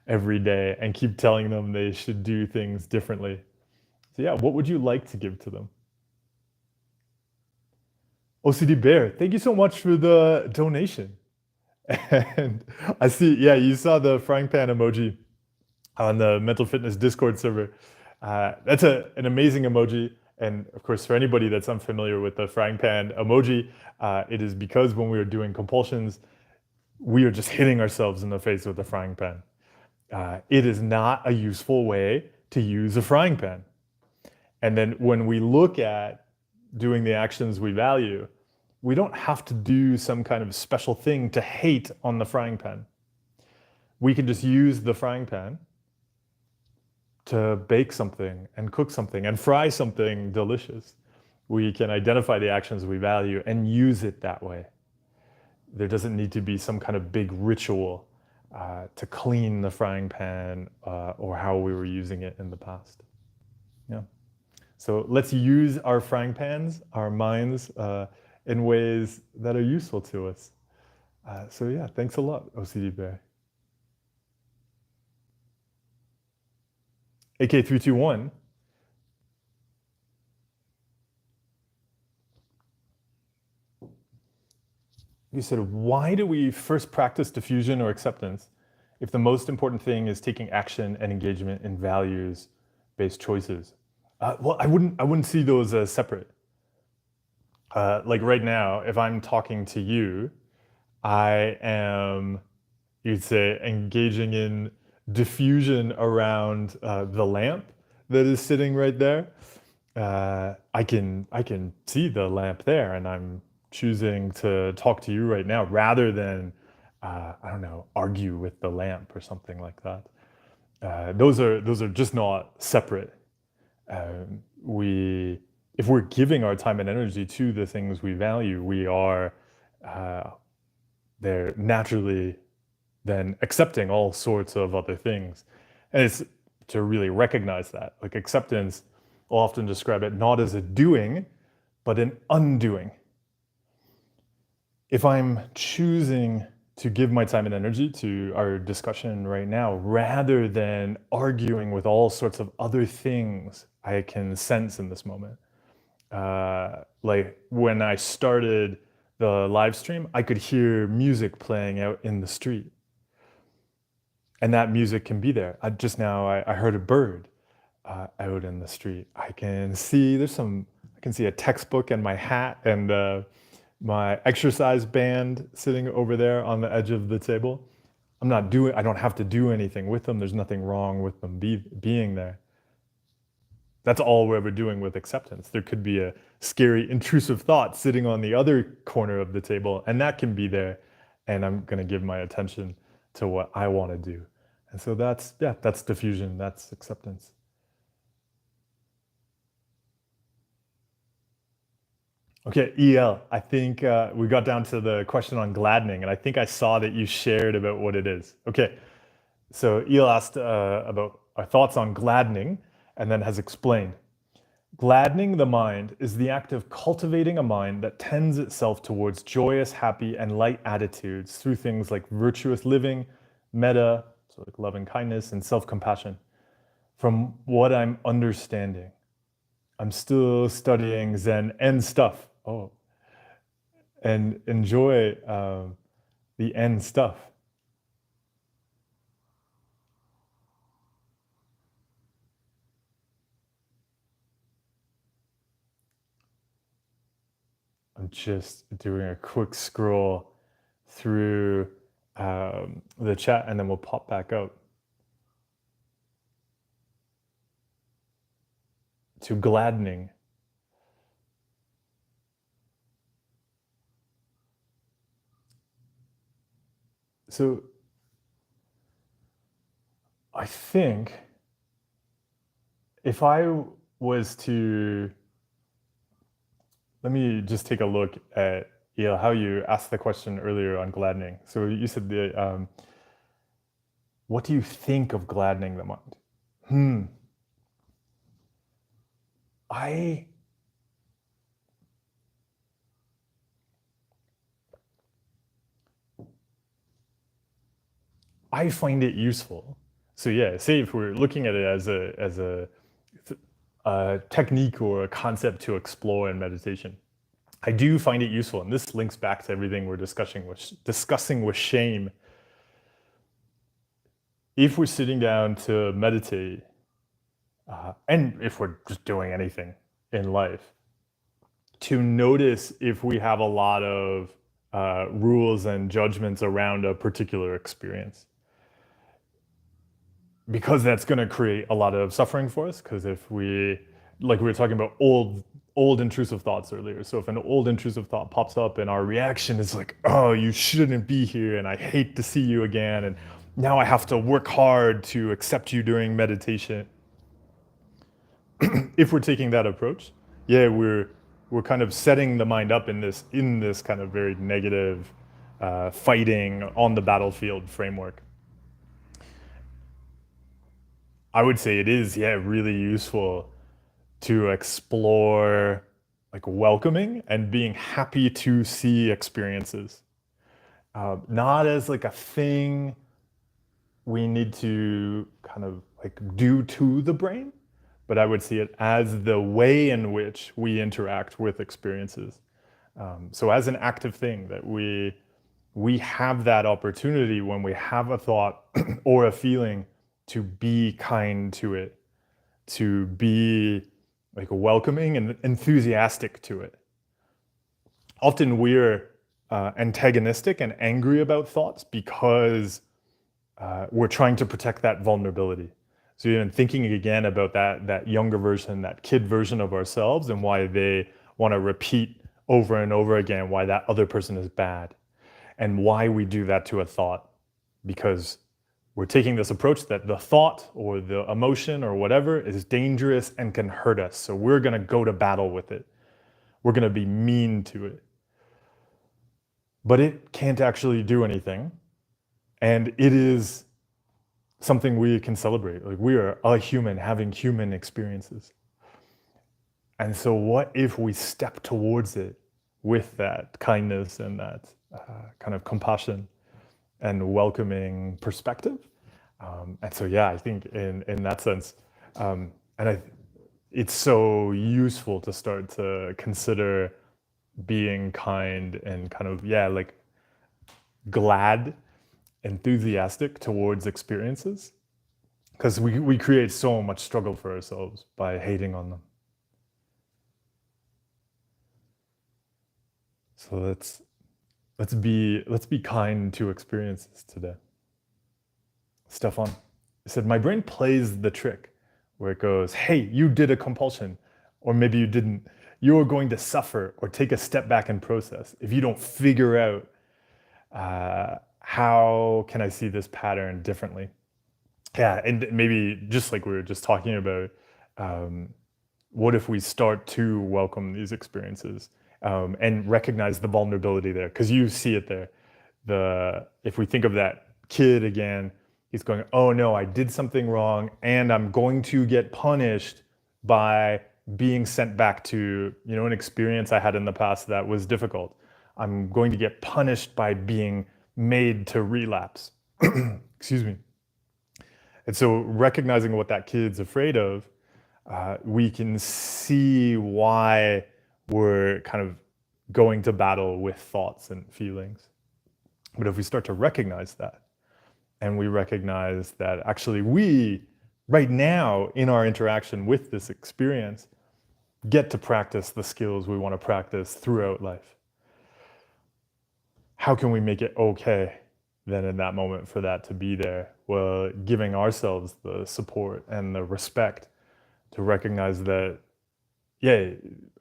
A: every day and keep telling them they should do things differently. So yeah, what would you like to give to them? OCD Bear, thank you so much for the donation. And I see, yeah, you saw the frying pan emoji on the Mental Fitness Discord server. That's an amazing emoji. And of course, for anybody that's unfamiliar with the frying pan emoji, it is because when we are doing compulsions, we are just hitting ourselves in the face with a frying pan. It is not a useful way to use a frying pan. And then when we look at doing the actions we value, we don't have to do some kind of special thing to hate on the frying pan. We can just use the frying pan to bake something and cook something and fry something delicious. We can identify the actions we value and use it that way. There doesn't need to be some kind of big ritual to clean the frying pan or how we were using it in the past. Yeah. So let's use our frying pans, our minds, in ways that are useful to us. So yeah, thanks a lot, OCD Bear. AK321. You said, why do we first practice diffusion or acceptance if the most important thing is taking action and engagement in values-based choices? Well, I wouldn't see those as separate. Like right now, if I'm talking to you, I am, you'd say, engaging in diffusion around the lamp that is sitting right there. I can see the lamp there, and I'm choosing to talk to you right now rather than I don't know, argue with the lamp or something like that. Those are just not separate. We If we're giving our time and energy to the things we value, we are they're naturally then accepting all sorts of other things. And it's to really recognize that. Like acceptance, I'll often describe it not as a doing, but an undoing. If I'm choosing to give my time and energy to our discussion right now, rather than arguing with all sorts of other things I can sense in this moment. Like when I started the live stream, I could hear music playing out in the street. And that music can be there. I heard a bird out in the street. I can see a textbook and my hat and my exercise band sitting over there on the edge of the table. I don't have to do anything with them. There's nothing wrong with them being there. That's all we're ever doing with acceptance. There could be a scary, intrusive thought sitting on the other corner of the table, and that can be there. And I'm going to give my attention to what I want to do. And so that's diffusion, that's acceptance. Okay, EL, I think we got down to the question on gladdening, and I think I saw that you shared about what it is. Okay, so EL asked about our thoughts on gladdening, and then has explained. Gladdening the mind is the act of cultivating a mind that tends itself towards joyous, happy, and light attitudes through things like virtuous living, metta, so like loving kindness, and self-compassion. From what I'm understanding, I'm still studying Zen and stuff. Oh, and enjoy the end stuff. I'm just doing a quick scroll through the chat, and then we'll pop back out to gladdening. So I think if I was to, let me just take a look at how you asked the question earlier on gladdening. So you said what do you think of gladdening the mind? I find it useful. So yeah, say if we're looking at it as a technique or a concept to explore in meditation, I do find it useful, and this links back to everything we're discussing with shame. If we're sitting down to meditate, and if we're just doing anything in life, to notice if we have a lot of rules and judgments around a particular experience, because that's going to create a lot of suffering for us. Because if we, like we were talking about old intrusive thoughts earlier, so if an old intrusive thought pops up and our reaction is like, oh, you shouldn't be here and I hate to see you again, and now I have to work hard to accept you during meditation. If we're taking that approach, yeah, we're kind of setting the mind up in this kind of very negative, fighting on the battlefield framework. I would say it is, yeah, really useful to explore like welcoming and being happy to see experiences, not as like a thing we need to kind of like do to the brain, but I would see it as the way in which we interact with experiences. So as an active thing that we have that opportunity when we have a thought or a feeling to be kind to it, to be like welcoming and enthusiastic to it. Often we're antagonistic and angry about thoughts because we're trying to protect that vulnerability. So even thinking again about that younger version, that kid version of ourselves, and why they want to repeat over and over again why that other person is bad, and why we do that to a thought, because we're taking this approach that the thought or the emotion or whatever is dangerous and can hurt us. So we're going to go to battle with it. We're going to be mean to it. But it can't actually do anything. And it is something we can celebrate. Like, we are a human having human experiences. And so what if we step towards it with that kindness and that kind of compassion and welcoming perspective? And so, yeah, I think in that sense, it's so useful to start to consider being kind and kind of, yeah, like glad, enthusiastic towards experiences, because we create so much struggle for ourselves by hating on them. So let's be kind to experiences today. Stefan said, my brain plays the trick where it goes, hey, you did a compulsion, or maybe you didn't. You're going to suffer or take a step back and process if you don't figure out how can I see this pattern differently. Yeah, and maybe just like we were just talking about, what if we start to welcome these experiences and recognize the vulnerability there? Because you see it there. If we think of that kid again, he's going, oh no, I did something wrong and I'm going to get punished by being sent back to, an experience I had in the past that was difficult. I'm going to get punished by being made to relapse. Excuse me. And so recognizing what that kid's afraid of, we can see why we're kind of going to battle with thoughts and feelings. But if we start to recognize that, and we recognize that actually we, right now, in our interaction with this experience, get to practice the skills we want to practice throughout life. How can we make it okay then in that moment for that to be there? Well, giving ourselves the support and the respect to recognize that, yeah,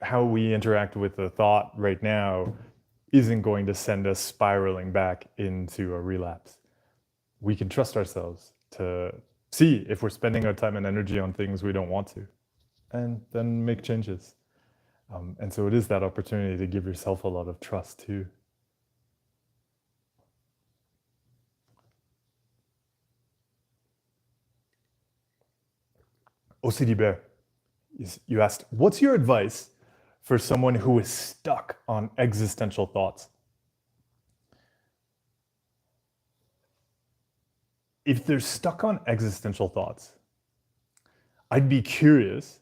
A: how we interact with the thought right now isn't going to send us spiraling back into a relapse. We can trust ourselves to see if we're spending our time and energy on things we don't want to, and then make changes. And so it is that opportunity to give yourself a lot of trust too. OCD Bear, you asked, what's your advice for someone who is stuck on existential thoughts? if they're stuck on existential thoughts, I'd be curious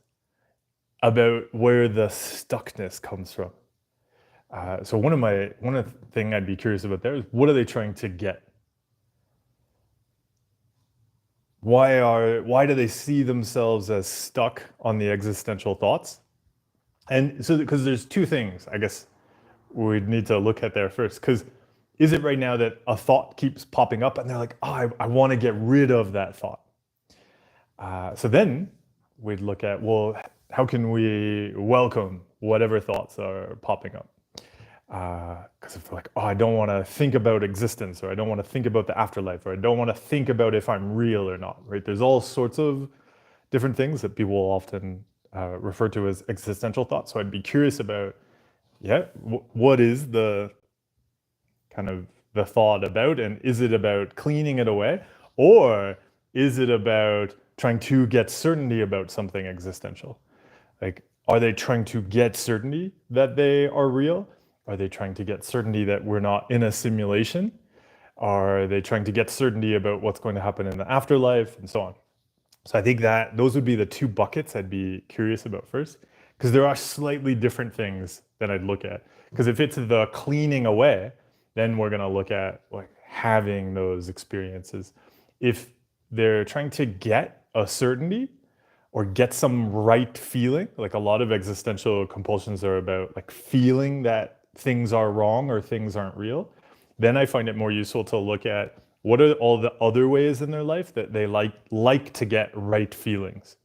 A: about where the stuckness comes from. So one of the thing I'd be curious about there is, what are they trying to get? Why do they see themselves as stuck on the existential thoughts? And so, because there's two things, I guess, we'd need to look at there first. Because is it right now that a thought keeps popping up and they're like, oh, I want to get rid of that thought? So then we'd look at, well, how can we welcome whatever thoughts are popping up? Because if they're like, oh, I don't want to think about existence, or I don't want to think about the afterlife, or I don't want to think about if I'm real or not, right? There's all sorts of different things that people often refer to as existential thoughts. So I'd be curious about, what is the kind of the thought about, and is it about cleaning it away, or is it about trying to get certainty about something existential? Like, are they trying to get certainty that they are real? Are they trying to get certainty that we're not in a simulation? Are they trying to get certainty about what's going to happen in the afterlife, and so on? So I think that those would be the two buckets I'd be curious about first, because there are slightly different things that I'd look at. Because if it's the cleaning away, then we're going to look at like having those experiences. If they're trying to get a certainty or get some right feeling, like a lot of existential compulsions are about like feeling that things are wrong or things aren't real, then I find it more useful to look at what are all the other ways in their life that they like to get right feelings.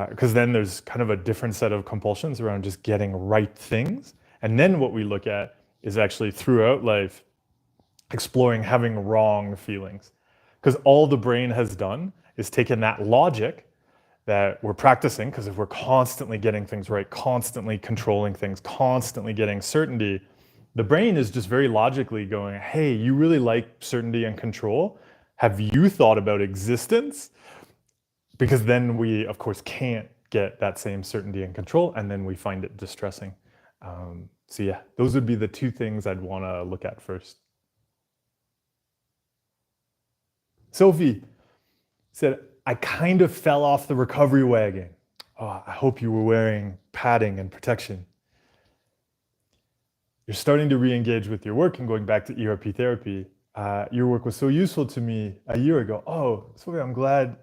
A: Because then there's kind of a different set of compulsions around just getting right things. And then what we look at is actually throughout life exploring having wrong feelings. Because all the brain has done is taken that logic that we're practicing, because if we're constantly getting things right, constantly controlling things, constantly getting certainty, the brain is just very logically going, hey, you really like certainty and control. Have you thought about existence? Because then we, of course, can't get that same certainty and control, and then we find it distressing. So yeah, those would be the two things I'd want to look at first. Sophie said, I kind of fell off the recovery wagon. Oh, I hope you were wearing padding and protection. You're starting to re-engage with your work and going back to ERP therapy. Your work was so useful to me a year ago. Oh, Sophie, I'm glad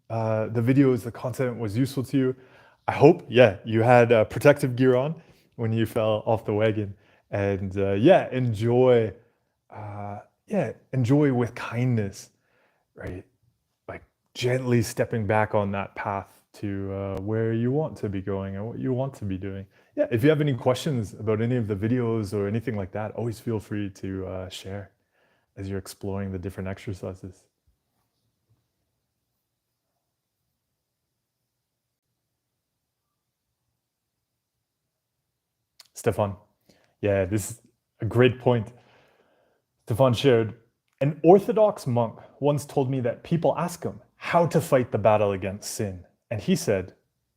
A: the videos, the content was useful to you. I hope, you had protective gear on when you fell off the wagon. And enjoy with kindness, right? Like gently stepping back on that path to where you want to be going and what you want to be doing. Yeah, if you have any questions about any of the videos or anything like that, always feel free to share as you're exploring the different exercises. Stefan, yeah, this is a great point. Stefan shared, an Orthodox monk once told me that people ask him how to fight the battle against sin. And he said,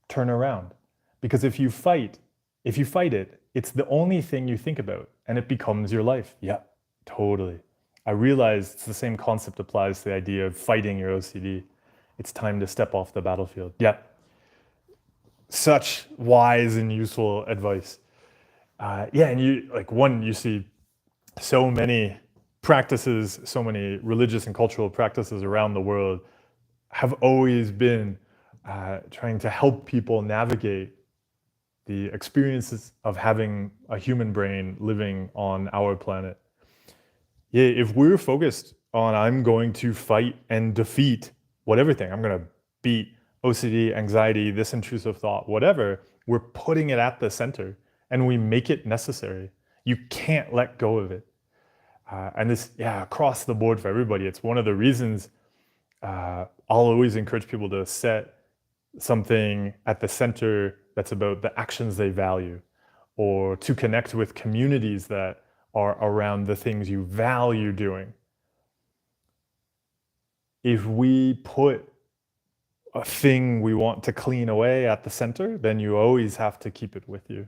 A: turn around. Because if you fight it, it's the only thing you think about and it becomes your life. Yeah, totally. I realize it's the same concept applies to the idea of fighting your OCD. It's time to step off the battlefield. Yeah. Such wise and useful advice. And you see so many practices, so many religious and cultural practices around the world have always been trying to help people navigate the experiences of having a human brain living on our planet. Yeah, if we're focused on I'm going to fight and defeat whatever thing, I'm going to beat OCD, anxiety, this intrusive thought, whatever, we're putting it at the center and we make it necessary. You can't let go of it. And this, across the board for everybody, it's one of the reasons I'll always encourage people to set something at the center that's about the actions they value, or to connect with communities that are around the things you value doing. If we put a thing we want to clean away at the center, then you always have to keep it with you.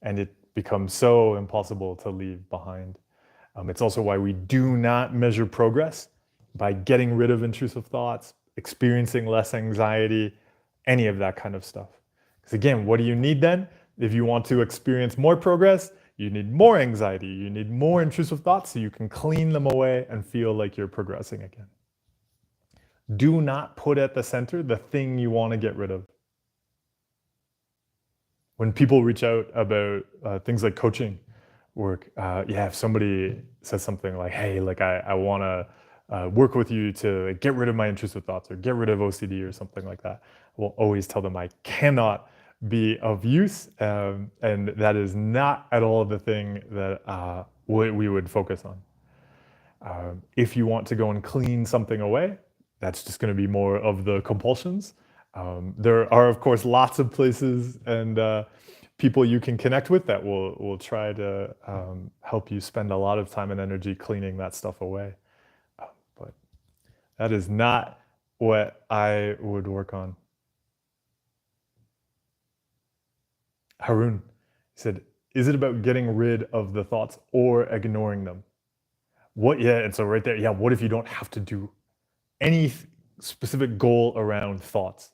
A: And it becomes so impossible to leave behind. It's also why we do not measure progress by getting rid of intrusive thoughts, experiencing less anxiety, any of that kind of stuff. Because again, what do you need then? If you want to experience more progress, you need more anxiety, you need more intrusive thoughts so you can clean them away and feel like you're progressing again. Do not put at the center the thing you want to get rid of. When people reach out about things like coaching work, if somebody says something like, hey, like I want to work with you to get rid of my intrusive thoughts or get rid of OCD or something like that, I will always tell them I cannot be of use, and that is not at all the thing that we would focus on. If you want to go and clean something away, that's just going to be more of the compulsions. There are, of course, lots of places and people you can connect with that will try to help you spend a lot of time and energy cleaning that stuff away. But that is not what I would work on. Harun said, is it about getting rid of the thoughts or ignoring them? And so right there, what if you don't have to do any specific goal around thoughts?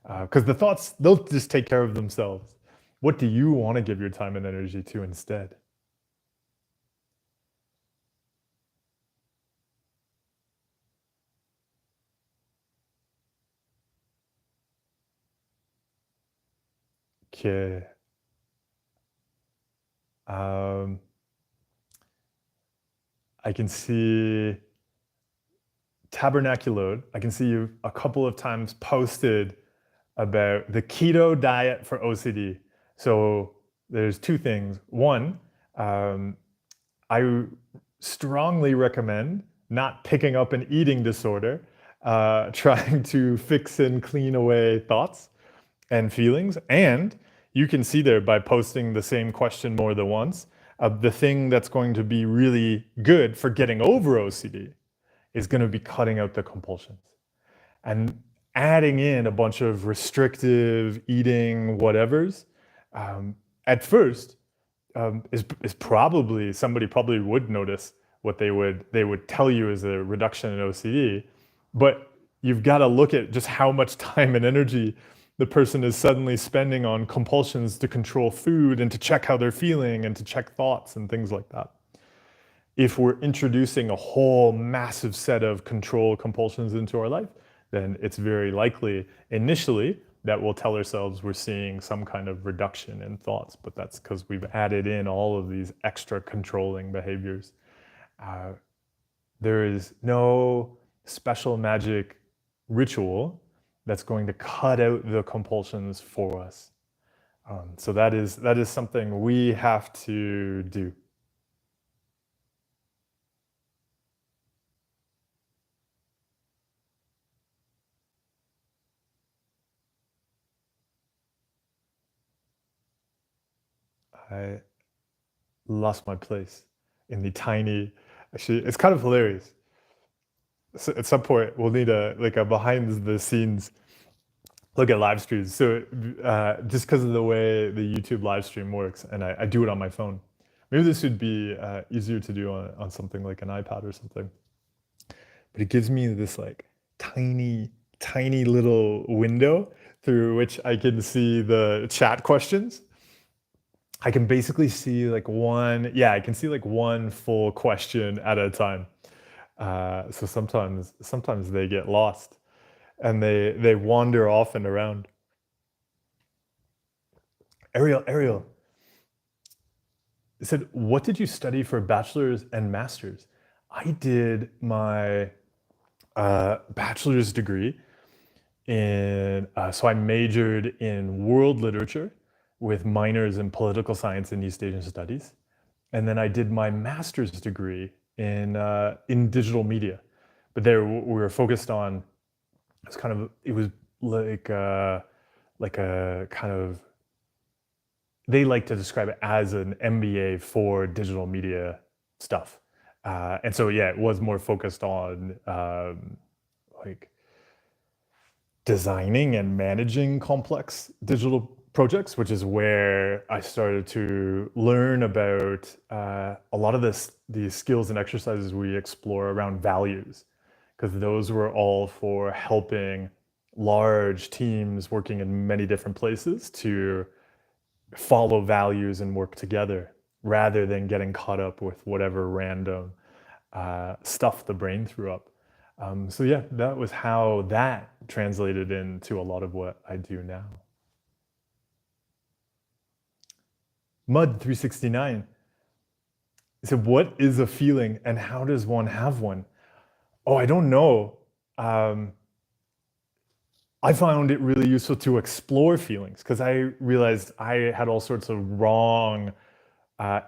A: Because the thoughts, they'll just take care of themselves. What do you want to give your time and energy to instead? Okay. I can see Tabernaculode. I can see you a couple of times posted about the keto diet for OCD. So there's two things. One, I strongly recommend not picking up an eating disorder, trying to fix and clean away thoughts and feelings. And you can see there by posting the same question more than once, the thing that's going to be really good for getting over OCD is going to be cutting out the compulsions and adding in a bunch of restrictive eating whatevers. At first, is probably, somebody probably would notice what they would tell you is a reduction in OCD, but you've got to look at just how much time and energy the person is suddenly spending on compulsions to control food and to check how they're feeling and to check thoughts and things like that. If we're introducing a whole massive set of control compulsions into our life, then it's very likely initially that we'll tell ourselves we're seeing some kind of reduction in thoughts, but that's because we've added in all of these extra controlling behaviors. There is no special magic ritual that's going to cut out the compulsions for us. So that is something we have to do. I lost my place in the tiny, actually, it's kind of hilarious. So at some point, we'll need a behind the scenes look at live streams. So just because of the way the YouTube live stream works, and I do it on my phone, maybe this would be easier to do on something like an iPad or something. But it gives me this like tiny, tiny little window through which I can see the chat questions. I can basically see like I can see like one full question at a time. So sometimes they get lost and they wander off and around. Ariel said, what did you study for bachelor's and master's? I did my bachelor's degree so I majored in world literature with minors in political science and East Asian studies. And then I did my master's degree in digital media. But there we were focused on, it was like a kind of, they like to describe it as an MBA for digital media stuff. And so, it was more focused on like designing and managing complex digital projects, which is where I started to learn about a lot of these skills and exercises we explore around values. because those were all for helping large teams working in many different places to follow values and work together rather than getting caught up with whatever random stuff the brain threw up. So yeah, that was how that translated into a lot of what I do now. Mud369 said, "What is a feeling and how does one have one?" Oh, I don't know. Um, I found it really useful to explore feelings because I realized I had all sorts of wrong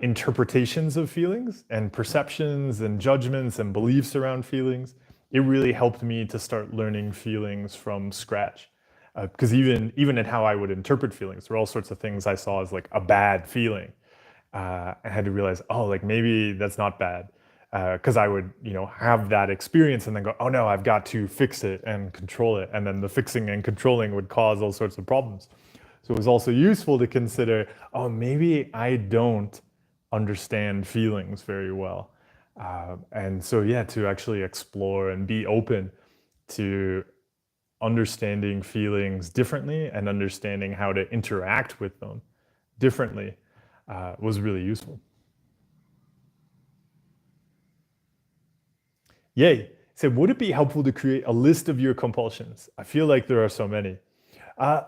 A: interpretations of feelings and perceptions and judgments and beliefs around feelings. It really helped me to start learning feelings from scratch. Because even in how I would interpret feelings, there were all sorts of things I saw as like a bad feeling. I had to realize, oh, like maybe that's not bad. Because I would, have that experience and then go, oh no, I've got to fix it and control it. And then the fixing and controlling would cause all sorts of problems. So it was also useful to consider, oh, maybe I don't understand feelings very well. And so, yeah, to actually explore and be open to understanding feelings differently and understanding how to interact with them differently was really useful. Yay. So would it be helpful to create a list of your compulsions? I feel like there are so many. Uh,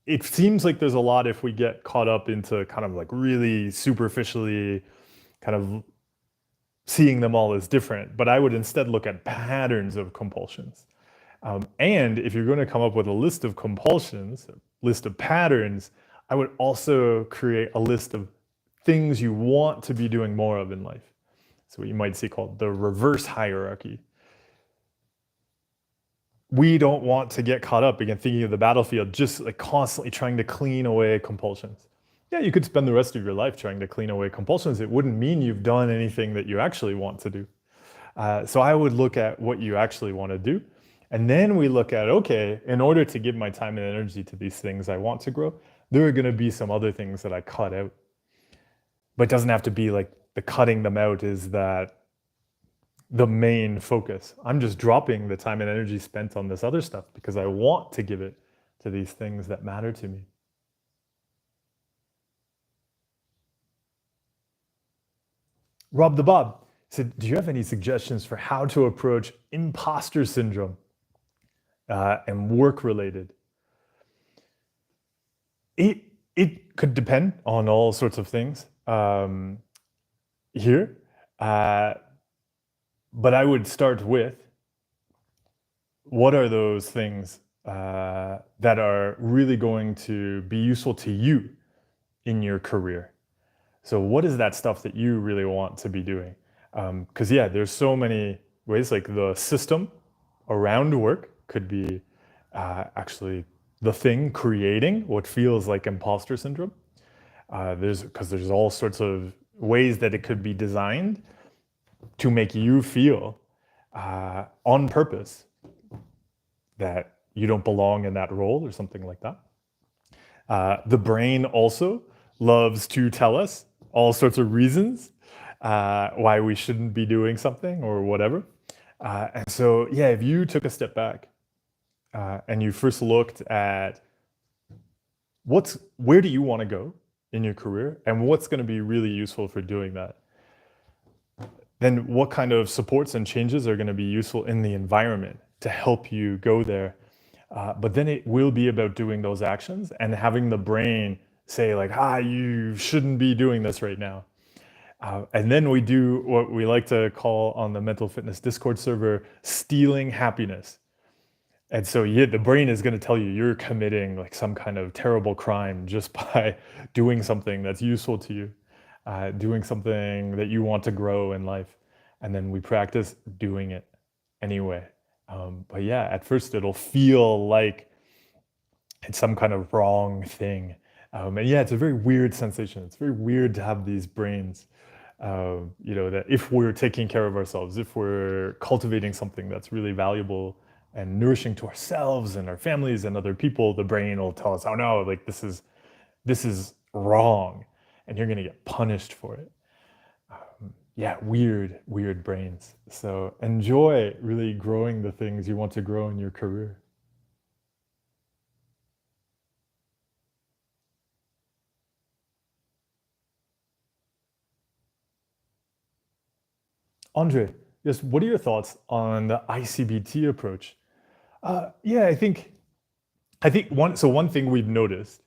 A: it seems like there's a lot if we get caught up into kind of like really superficially kind of seeing them all as different, but I would instead look at patterns of compulsions. And if you're going to come up with a list of compulsions, a list of patterns, I would also create a list of things you want to be doing more of in life. So what you might see called the reverse hierarchy. We don't want to get caught up, again, thinking of the battlefield, just like constantly trying to clean away compulsions. Yeah, you could spend the rest of your life trying to clean away compulsions. It wouldn't mean you've done anything that you actually want to do. So I would look at what you actually want to do. And then we look at, okay, in order to give my time and energy to these things I want to grow, there are going to be some other things that I cut out. But it doesn't have to be like the cutting them out is that the main focus. I'm just dropping the time and energy spent on this other stuff because I want to give it to these things that matter to me. Rob the Bob said, do you have any suggestions for how to approach imposter syndrome and work related? It could depend on all sorts of things here. But I would start with, what are those things that are really going to be useful to you in your career? So what is that stuff that you really want to be doing? Because yeah, there's so many ways, like the system around work could be actually the thing creating what feels like imposter syndrome. There's all sorts of ways that it could be designed to make you feel on purpose that you don't belong in that role or something like that. The brain also loves to tell us all sorts of reasons why we shouldn't be doing something or whatever. And so, yeah, if you took a step back and you first looked at where do you want to go in your career and what's going to be really useful for doing that, then what kind of supports and changes are going to be useful in the environment to help you go there. But then it will be about doing those actions and having the brain say like, you shouldn't be doing this right now. And then we do what we like to call on the mental fitness Discord server, stealing happiness. And so yeah, the brain is going to tell you you're committing like some kind of terrible crime just by doing something that's useful to you, doing something that you want to grow in life. And then we practice doing it anyway. But yeah, at first it'll feel like it's some kind of wrong thing. And yeah, it's a very weird sensation. It's very weird to have these brains, that if we're taking care of ourselves, if we're cultivating something that's really valuable and nourishing to ourselves and our families and other people, the brain will tell us, oh no, like this is wrong and you're going to get punished for it. yeah, weird brains. So enjoy really growing the things you want to grow in your career. Andre, yes, what are your thoughts on the ICBT approach? Yeah, I think one thing we've noticed.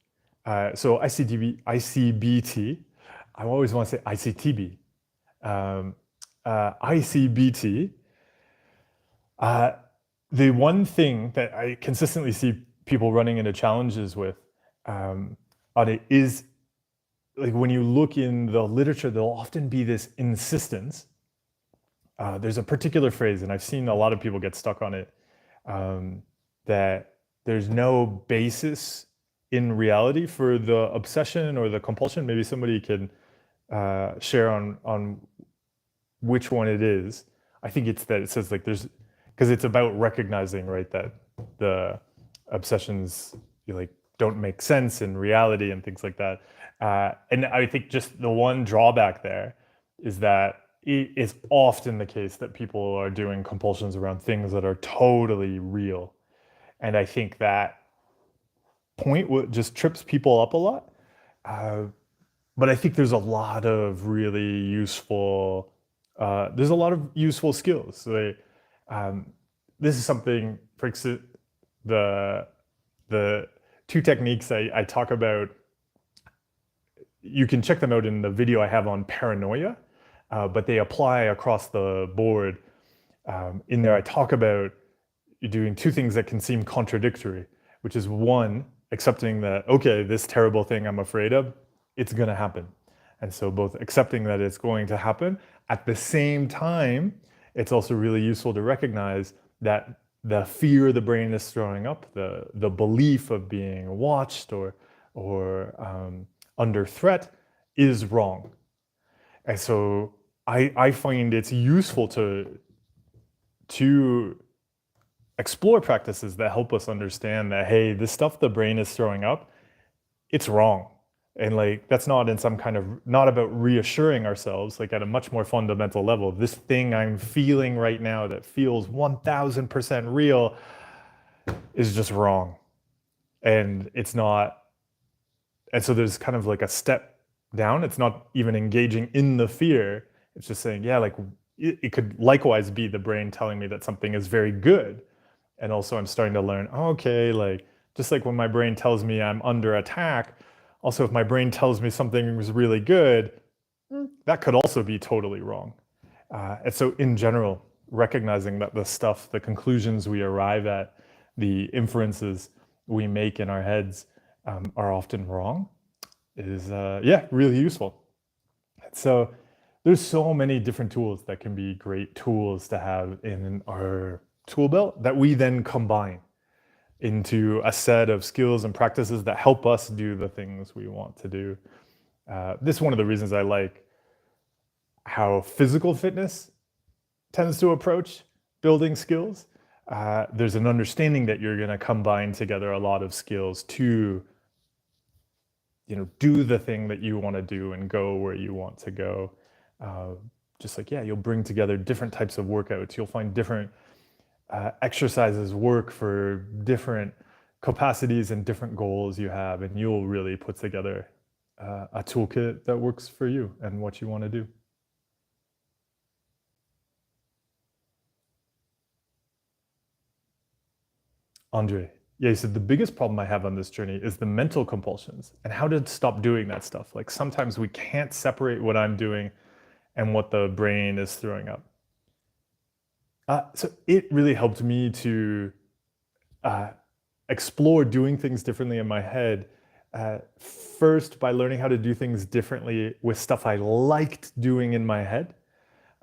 A: So ICBT, I always want to say ICTB. Um, ICBT. Uh, the one thing that I consistently see people running into challenges with um, on it is, like, when you look in the literature, there'll often be this insistence. There's a particular phrase, and I've seen a lot of people get stuck on it, um, that there's no basis in reality for the obsession or the compulsion. Maybe somebody can share on which one it is. I think it's that it says, like, there's, because it's about recognizing, right, that the obsessions, like, don't make sense in reality and things like that. And I think just the one drawback there is that it is often the case that people are doing compulsions around things that are totally real. And I think that point just trips people up a lot. Uh, but I think there's a lot of really useful, there's a lot of useful skills. So um, this is something, for instance, the two techniques I talk about, you can check them out in the video I have on paranoia, but they apply across the board. In there, I talk about doing two things that can seem contradictory, which is, one, accepting that, okay, this terrible thing I'm afraid of, it's going to happen. And so both accepting that it's going to happen, at the same time, it's also really useful to recognize that the fear the brain is throwing up, the belief of being watched or under threat, is wrong. And so I find it's useful to explore practices that help us understand that, hey, this stuff the brain is throwing up, it's wrong. And, like, that's not in some kind of, not about reassuring ourselves, like, at a much more fundamental level. This thing I'm feeling right now that feels 1000% real is just wrong. And it's not, and so there's kind of like a step down. It's not even engaging in the fear. It's just saying, yeah, like, it could likewise be the brain telling me that something is very good. And also I'm starting to learn, oh, okay, like, just like when my brain tells me I'm under attack, also if my brain tells me something was really good, that could also be totally wrong. And so in general, recognizing that the stuff, the conclusions we arrive at, the inferences we make in our heads are often wrong is, yeah, really useful. So there's so many different tools that can be great tools to have in our tool belt that we then combine into a set of skills and practices that help us do the things we want to do. This is one of the reasons I like how physical fitness tends to approach building skills. There's an understanding that you're going to combine together a lot of skills to, do the thing that you want to do and go where you want to go. Just like, yeah, you'll bring together different types of workouts. You'll find different exercises work for different capacities and different goals you have, and you'll really put together a toolkit that works for you and what you want to do. Andre, yeah, you said the biggest problem I have on this journey is the mental compulsions and how to stop doing that stuff. Like, sometimes we can't separate what I'm doing and what the brain is throwing up. So it really helped me to uh, explore doing things differently in my head. First, by learning how to do things differently with stuff I liked doing in my head.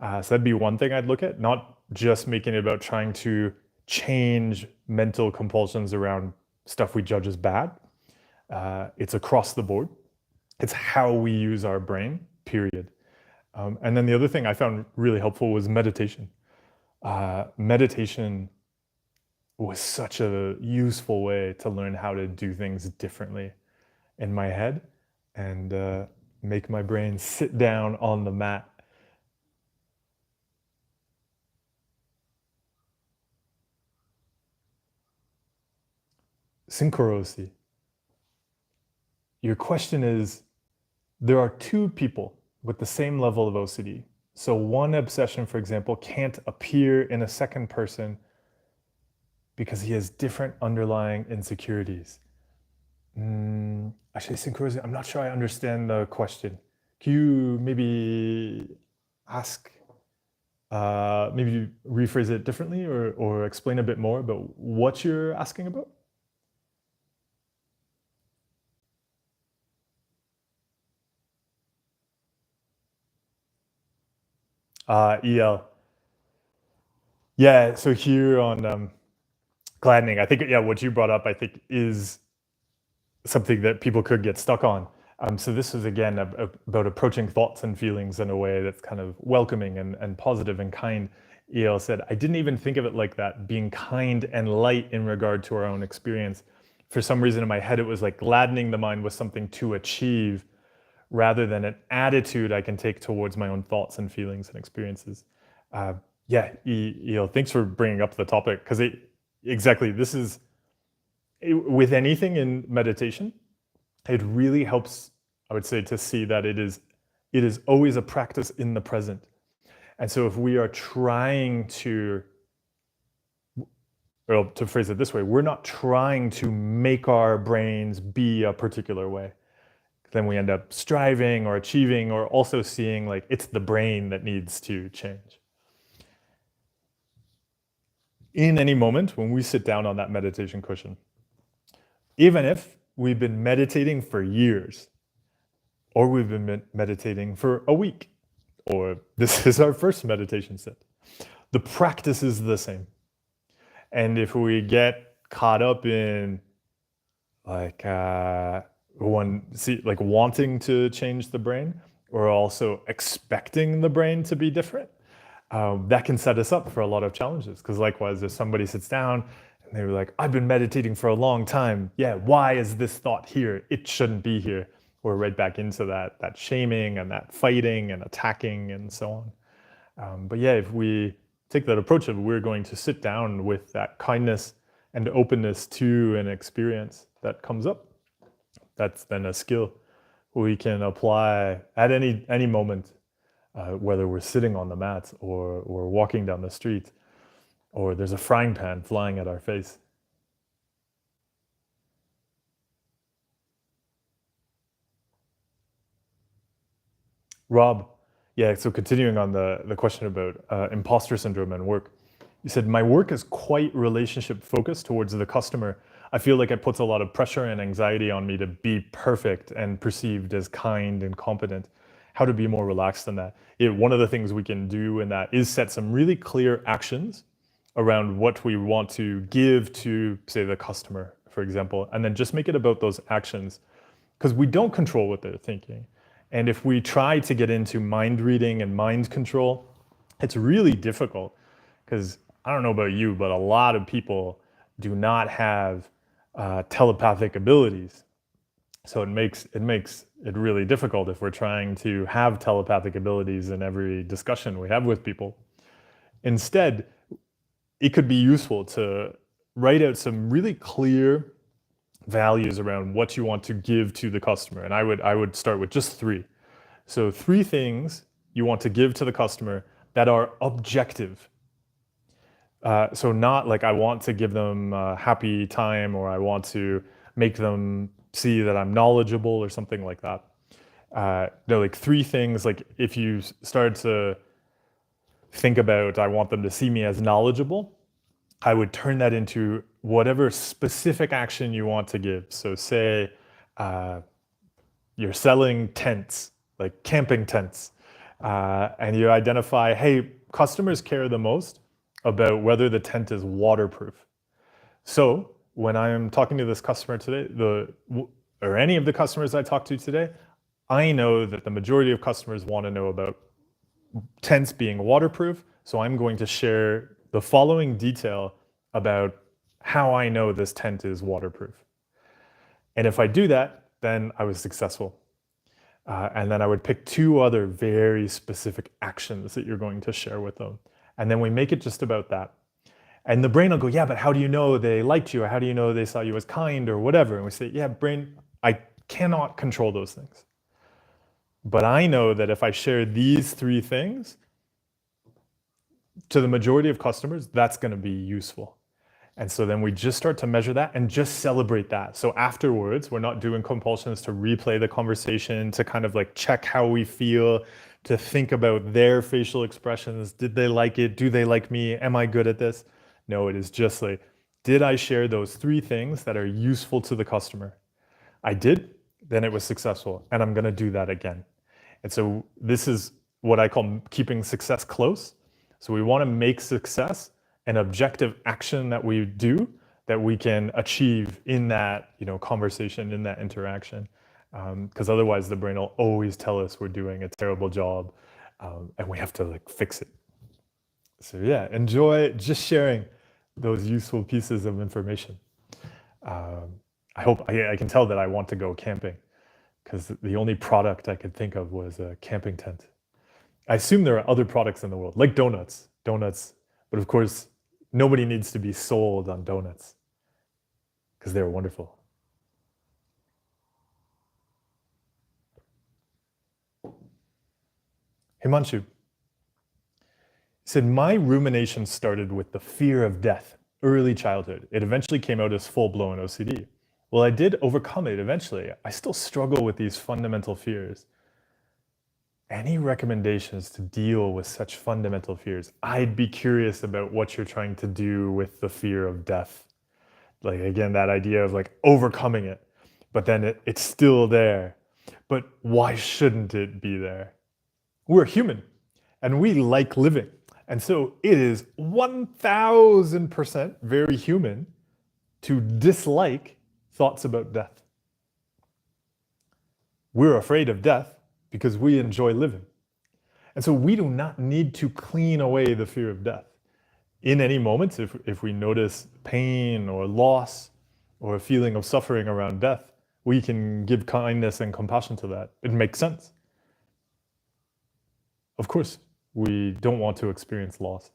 A: So that'd be one thing I'd look at, not just making it about trying to change mental compulsions around stuff we judge as bad. It's across the board. It's how we use our brain, period. And then the other thing I found really helpful was meditation. Meditation was such a useful way to learn how to do things differently in my head and make my brain sit down on the mat synchronicity. Your question is, there are two people with the same level of OCD. So one obsession, for example, can't appear in a second person because he has different underlying insecurities. Actually, synchronicity, I'm not sure I understand the question. Can you maybe ask, maybe rephrase it differently or explain a bit more about what you're asking about? EL. Yeah, so here on Gladdening, I think, yeah, what you brought up, I think, is something that people could get stuck on. So this is again about approaching thoughts and feelings in a way that's kind of welcoming and positive and kind. EL said, I didn't even think of it like that, being kind and light in regard to our own experience. For some reason in my head, it was like gladdening the mind was something to achieve rather than an attitude I can take towards my own thoughts and feelings and experiences. Yeah, EL, thanks for bringing up the topic, because exactly, this is, with anything in meditation, it really helps, I would say, to see that it is always a practice in the present. And so if we are trying to, or to phrase it this way, we're not trying to make our brains be a particular way. Then we end up striving or achieving, or also seeing like it's the brain that needs to change. In any moment when we sit down on that meditation cushion, even if we've been meditating for years, or we've been meditating for a week, or this is our first meditation set, the practice is the same. And if we get caught up in like wanting to change the brain, or also expecting the brain to be different, that can set us up for a lot of challenges. Because likewise, if somebody sits down and they were like, I've been meditating for a long time. Yeah, why is this thought here? It shouldn't be here. We're right back into that shaming and that fighting and attacking and so on. But yeah, if we take that approach of we're going to sit down with that kindness and openness to an experience that comes up, that's then a skill we can apply at any moment, whether we're sitting on the mat or walking down the street, or there's a frying pan flying at our face. Rob, yeah, so continuing on the question about imposter syndrome and work, you said, my work is quite relationship focused towards the customer. I feel like it puts a lot of pressure and anxiety on me to be perfect and perceived as kind and competent. How to be more relaxed in that? One of the things we can do in that is set some really clear actions around what we want to give to, say, the customer, for example, and then just make it about those actions, because we don't control what they're thinking. And if we try to get into mind reading and mind control, it's really difficult, because I don't know about you, but a lot of people do not have telepathic abilities. So it makes it really difficult if we're trying to have telepathic abilities in every discussion we have with people. Instead, it could be useful to write out some really clear values around what you want to give to the customer. And I would start with just 3. So 3 things you want to give to the customer that are objective. So not like I want to give them a happy time, or I want to make them see that I'm knowledgeable or something like that. They're like 3 things. Like if you start to think about, I want them to see me as knowledgeable, I would turn that into whatever specific action you want to give. So say you're selling tents, like camping tents, and you identify, hey, customers care the most about whether the tent is waterproof. So when I am talking to this customer today, or any of the customers I talk to today, I know that the majority of customers want to know about tents being waterproof. So I'm going to share the following detail about how I know this tent is waterproof. And if I do that, then I was successful. And then I would pick 2 other very specific actions that you're going to share with them. And then we make it just about that. And the brain will go, yeah, but how do you know they liked you? Or how do you know they saw you as kind or whatever? And we say, yeah, brain, I cannot control those things. But I know that if I share these 3 things to the majority of customers, that's going to be useful. And so then we just start to measure that and just celebrate that. So afterwards, we're not doing compulsions to replay the conversation, to kind of like check how we feel, to think about their facial expressions. Did they like it? Do they like me? Am I good at this? No, it is just like, did I share those 3 things that are useful to the customer? I did, then it was successful, and I'm going to do that again. And so this is what I call keeping success close. So we want to make success an objective action that we do that we can achieve in that, conversation, in that interaction. Because otherwise the brain will always tell us we're doing a terrible job, and we have to like fix it. So yeah, enjoy just sharing those useful pieces of information. I hope I can tell that I want to go camping, because the only product I could think of was a camping tent. I assume there are other products in the world, like donuts, but of course, nobody needs to be sold on donuts because they're wonderful. Himanshu said, my rumination started with the fear of death, early childhood. It eventually came out as full-blown OCD. Well, I did overcome it eventually. I still struggle with these fundamental fears. Any recommendations to deal with such fundamental fears? I'd be curious about what you're trying to do with the fear of death. Like, again, that idea of like overcoming it, but then it's still there. But why shouldn't it be there? We're human and we like living. And so it is 1000% very human to dislike thoughts about death. We're afraid of death because we enjoy living. And so we do not need to clean away the fear of death. In any moments, if we notice pain or loss or a feeling of suffering around death, we can give kindness and compassion to that. It makes sense. Of course, we don't want to experience loss.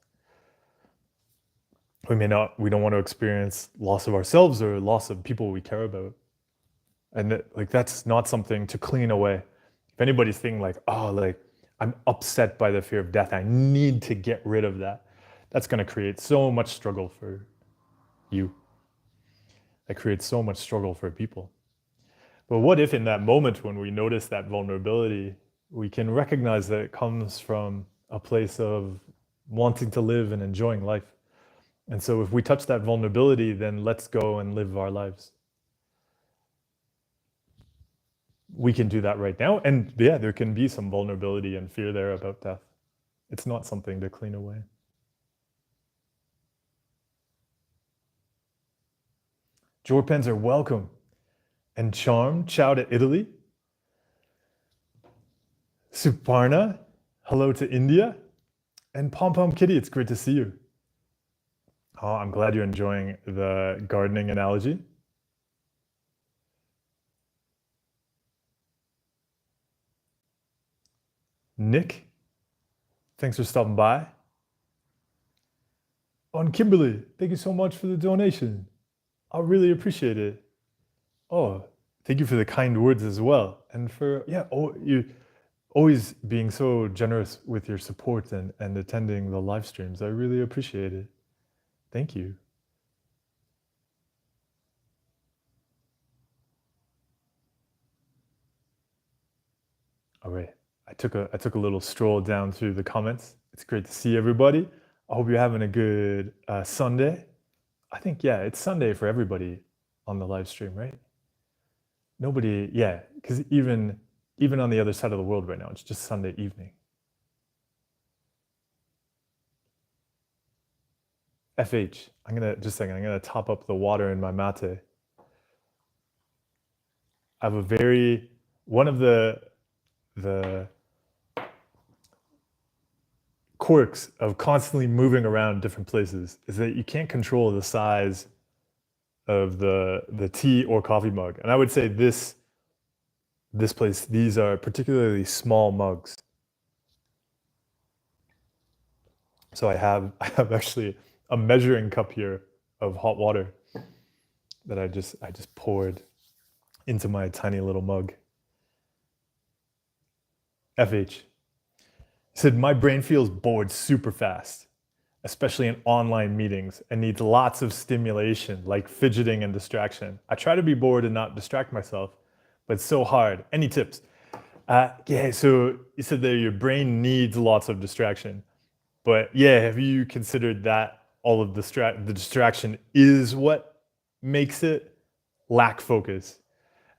A: We don't want to experience loss of ourselves or loss of people we care about. And that's not something to clean away. If anybody's thinking like, oh, like I'm upset by the fear of death, I need to get rid of that, that's going to create so much struggle for you. That creates so much struggle for people. But what if in that moment when we notice that vulnerability, we can recognize that it comes from a place of wanting to live and enjoying life. And so if we touch that vulnerability, then let's go and live our lives. We can do that right now. And yeah, there can be some vulnerability and fear there about death. It's not something to clean away. Jorpens are welcome. And Charm, ciao to Italy. Suparna, hello to India. And Pom Pom Kitty, it's great to see you. Oh, I'm glad you're enjoying the gardening analogy. Nick, thanks for stopping by. Oh, and Kimberly, thank you so much for the donation. I really appreciate it. Oh, thank you for the kind words as well. And for, you always being so generous with your support and attending the live streams. I really appreciate it. Thank you. All right. I took a little stroll down through the comments. It's great to see everybody. I hope you're having a good Sunday. I think, yeah, it's Sunday for everybody on the live stream, right? Nobody, yeah, because even on the other side of the world right now, it's just Sunday evening. FH, I'm gonna top up the water in my mate. I have one of the quirks of constantly moving around different places is that you can't control the size of the tea or coffee mug. And I would say this place, these are particularly small mugs. So I have actually a measuring cup here of hot water that I just poured into my tiny little mug. FH said, my brain feels bored super fast, especially in online meetings, and needs lots of stimulation like fidgeting and distraction. I try to be bored and not distract myself, but it's so hard. Any tips? Yeah, so you said that your brain needs lots of distraction, but yeah, have you considered that all of the distraction is what makes it lack focus?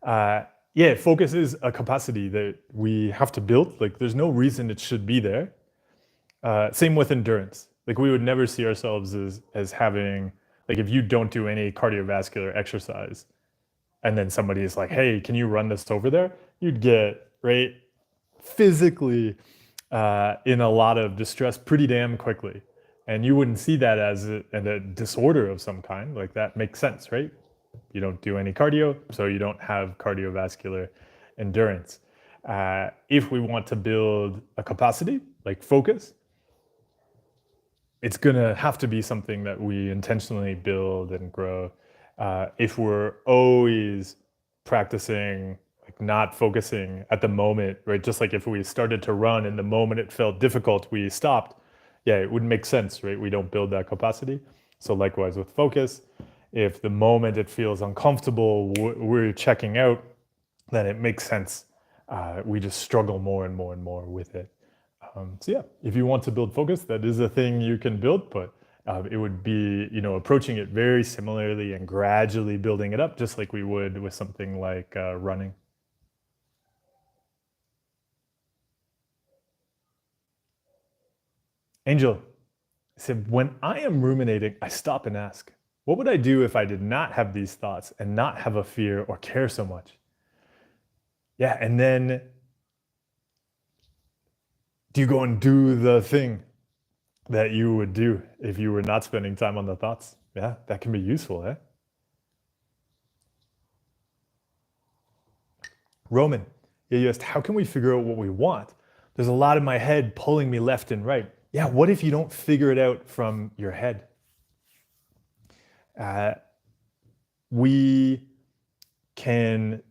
A: Yeah, focus is a capacity that we have to build. Like, there's no reason it should be there. Same with endurance. Like, we would never see ourselves as having, like, if you don't do any cardiovascular exercise and then somebody is like, hey, can you run this over there? You'd get, right, physically in a lot of distress pretty damn quickly. And you wouldn't see that as a disorder of some kind. Like, that makes sense, right? You don't do any cardio, so you don't have cardiovascular endurance. If we want to build a capacity, like focus, it's gonna have to be something that we intentionally build and grow. If we're always practicing, like not focusing at the moment, right? Just like if we started to run and the moment it felt difficult, we stopped. Yeah, it wouldn't make sense, right? We don't build that capacity. So likewise with focus, if the moment it feels uncomfortable, we're checking out, then it makes sense. We just struggle more and more and more with it. So yeah, if you want to build focus, that is a thing you can build, but it would be, approaching it very similarly and gradually building it up, just like we would with something like running. Angel said, when I am ruminating, I stop and ask, what would I do if I did not have these thoughts and not have a fear or care so much? Yeah, and then do you go and do the thing that you would do if you were not spending time on the thoughts? Yeah, that can be useful, eh? Roman, yeah, you asked, how can we figure out what we want? There's a lot in my head pulling me left and right. Yeah, what if you don't figure it out from your head? We can,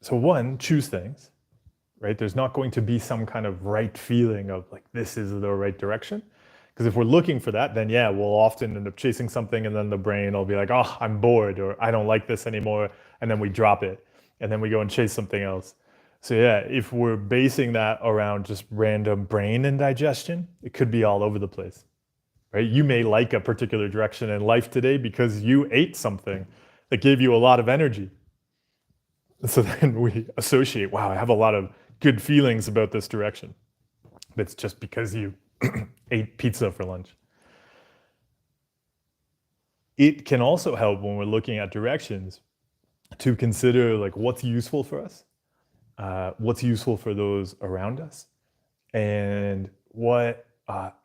A: so one, choose things, right? There's not going to be some kind of right feeling of like, this is the right direction. Because if we're looking for that, then yeah, we'll often end up chasing something and then the brain will be like, oh, I'm bored or I don't like this anymore. And then we drop it and then we go and chase something else. So yeah, if we're basing that around just random brain indigestion, it could be all over the place, right? You may like a particular direction in life today because you ate something that gave you a lot of energy. So then we associate, wow, I have a lot of good feelings about this direction. That's just because you ate pizza for lunch. It can also help when we're looking at directions to consider like what's useful for us, what's useful for those around us, and what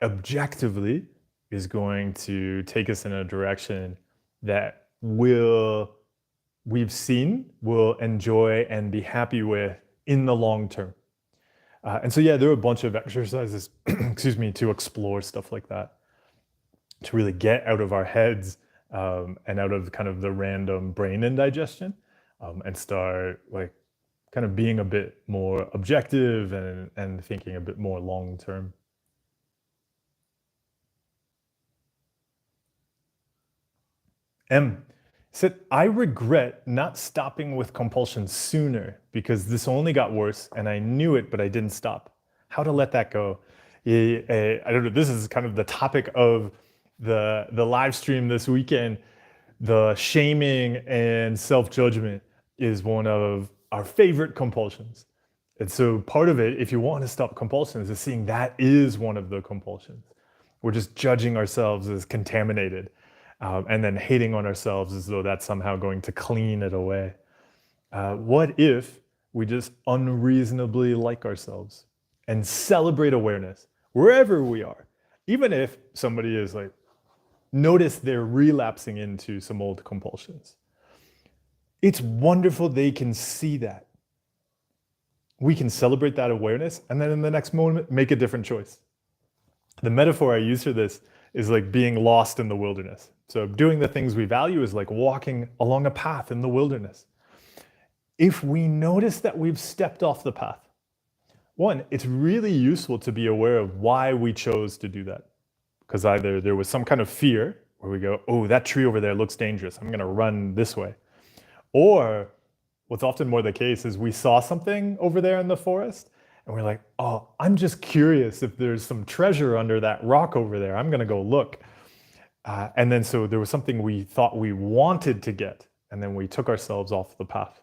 A: objectively is going to take us in a direction that we've seen, will enjoy and be happy with in the long term. And so, yeah, there are a bunch of exercises, excuse me, to explore stuff like that, to really get out of our heads and out of kind of the random brain indigestion and start like kind of being a bit more objective and thinking a bit more long term. M said, I regret not stopping with compulsion sooner because this only got worse and I knew it, but I didn't stop. How to let that go? I don't know. This is kind of the topic of the live stream this weekend. The shaming and self-judgment is one of our favorite compulsions. And so part of it, if you want to stop compulsions, is seeing that is one of the compulsions. We're just judging ourselves as contaminated. And then hating on ourselves as though that's somehow going to clean it away. What if we just unreasonably like ourselves and celebrate awareness wherever we are? Even if somebody is like, notice they're relapsing into some old compulsions. It's wonderful they can see that. We can celebrate that awareness and then in the next moment, make a different choice. The metaphor I use for this is like being lost in the wilderness. So doing the things we value is like walking along a path in the wilderness. If we notice that we've stepped off the path, one, it's really useful to be aware of why we chose to do that. Because either there was some kind of fear where we go, oh, that tree over there looks dangerous, I'm going to run this way. Or what's often more the case is we saw something over there in the forest and we're like, oh, I'm just curious if there's some treasure under that rock over there. I'm going to go look. And then so there was something we thought we wanted to get, and then we took ourselves off the path.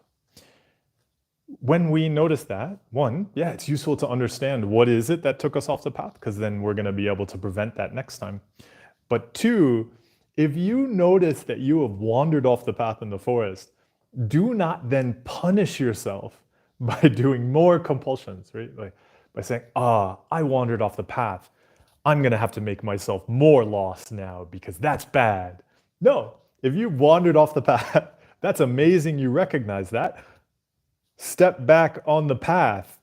A: When we notice that, one, yeah, it's useful to understand what is it that took us off the path, because then we're going to be able to prevent that next time. But two, if you notice that you have wandered off the path in the forest, do not then punish yourself by doing more compulsions, right? Like by saying, I wandered off the path, I'm going to have to make myself more lost now because that's bad. No, if you wandered off the path, that's amazing, you recognize that. Step back on the path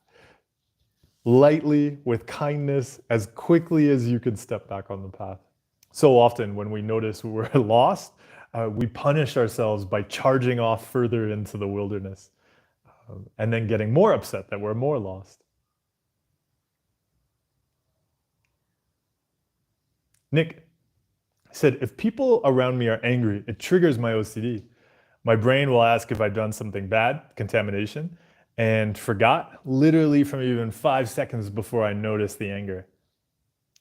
A: lightly, with kindness, as quickly as you can step back on the path. So often when we notice we're lost, we punish ourselves by charging off further into the wilderness, and then getting more upset that we're more lost. Nick said, if people around me are angry, it triggers my OCD. My brain will ask if I've done something bad, contamination, and forgot literally from even 5 seconds before I noticed the anger.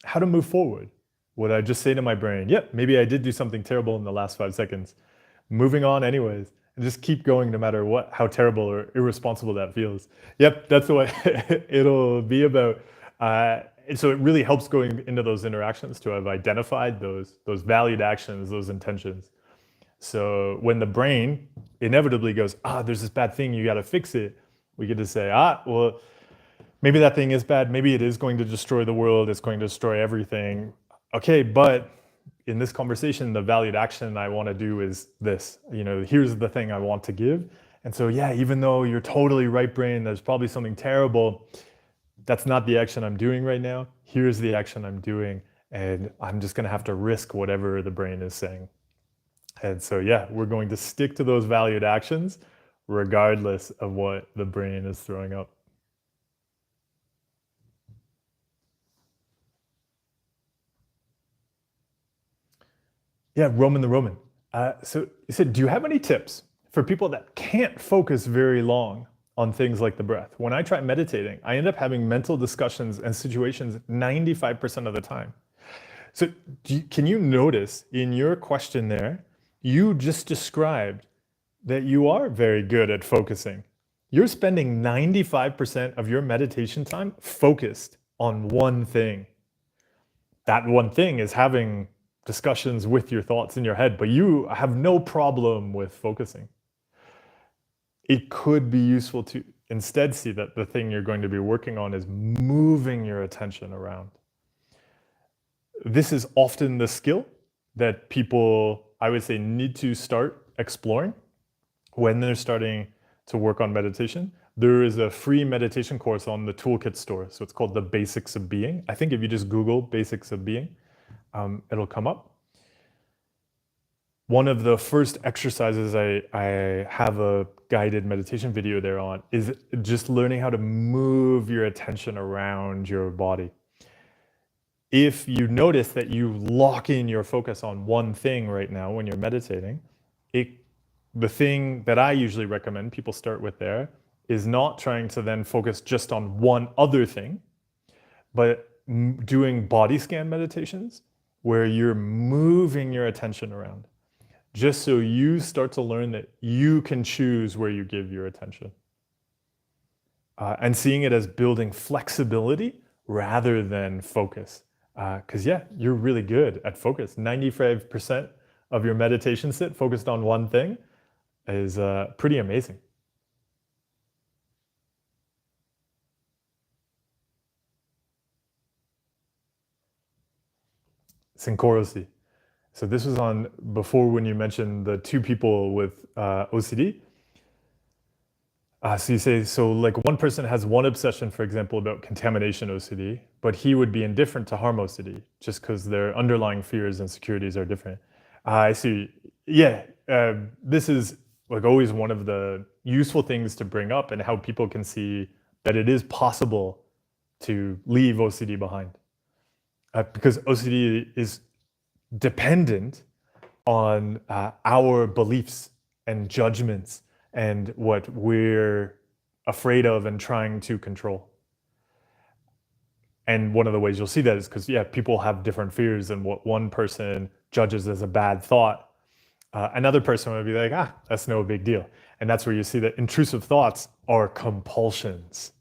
A: How to move forward? Would I just say to my brain, yep, maybe I did do something terrible in the last 5 seconds, moving on anyways, and just keep going no matter what, how terrible or irresponsible that feels? Yep, that's what it'll be about. And so it really helps going into those interactions to have identified those valued actions, those intentions. So when the brain inevitably goes, there's this bad thing, you got to fix it, we get to say, well, maybe that thing is bad, maybe it is going to destroy the world, it's going to destroy everything. Okay, but in this conversation, the valued action I want to do is this. Here's the thing I want to give. And so, yeah, even though you're totally right, brain, there's probably something terrible, that's not the action I'm doing right now. Here's the action I'm doing, and I'm just going to have to risk whatever the brain is saying. And so, yeah, we're going to stick to those valued actions regardless of what the brain is throwing up. Yeah, Roman the Roman. So he said, do you have any tips for people that can't focus very long on things like the breath? When I try meditating, I end up having mental discussions and situations 95% of the time. So can you notice in your question there, you just described that you are very good at focusing. You're spending 95% of your meditation time focused on one thing. That one thing is having discussions with your thoughts in your head, but you have no problem with focusing. It could be useful to instead see that the thing you're going to be working on is moving your attention around. This is often the skill that people, I would say, need to start exploring when they're starting to work on meditation. There is a free meditation course on the Toolkit store. So it's called The Basics of Being. I think if you just Google Basics of Being, it'll come up. One of the first exercises I have a guided meditation video there on is just learning how to move your attention around your body. If you notice that you lock in your focus on one thing right now when you're meditating, the thing that I usually recommend people start with there is not trying to then focus just on one other thing, but doing body scan meditations where you're moving your attention around, just so you start to learn that you can choose where you give your attention. And seeing it as building flexibility rather than focus. Because yeah, you're really good at focus. 95% of your meditation sit focused on one thing is pretty amazing. Syncorousy. So this was on before when you mentioned the two people with OCD. So you say, so like one person has one obsession, for example, about contamination OCD, but he would be indifferent to harm OCD just because their underlying fears and securities are different. I see. Yeah, this is like always one of the useful things to bring up and how people can see that it is possible to leave OCD behind. Because OCD is dependent on our beliefs and judgments and what we're afraid of and trying to control. And one of the ways you'll see that is because, yeah, people have different fears, and what one person judges as a bad thought, another person would be like, that's no big deal. And that's where you see that intrusive thoughts are compulsions.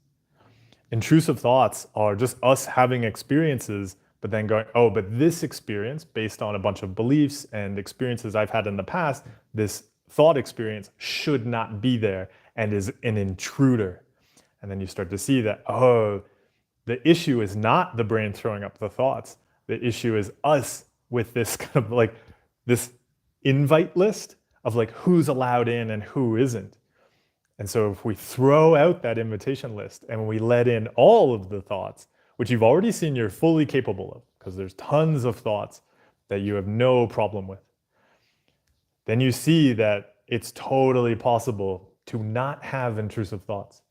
A: Intrusive thoughts are just us having experiences, but then going, oh, but this experience, based on a bunch of beliefs and experiences I've had in the past, this thought experience should not be there and is an intruder. And then you start to see that, oh, the issue is not the brain throwing up the thoughts. The issue is us with this kind of like this invite list of like who's allowed in and who isn't. And so if we throw out that invitation list and we let in all of the thoughts, which you've already seen you're fully capable of, because there's tons of thoughts that you have no problem with, then you see that it's totally possible to not have intrusive thoughts.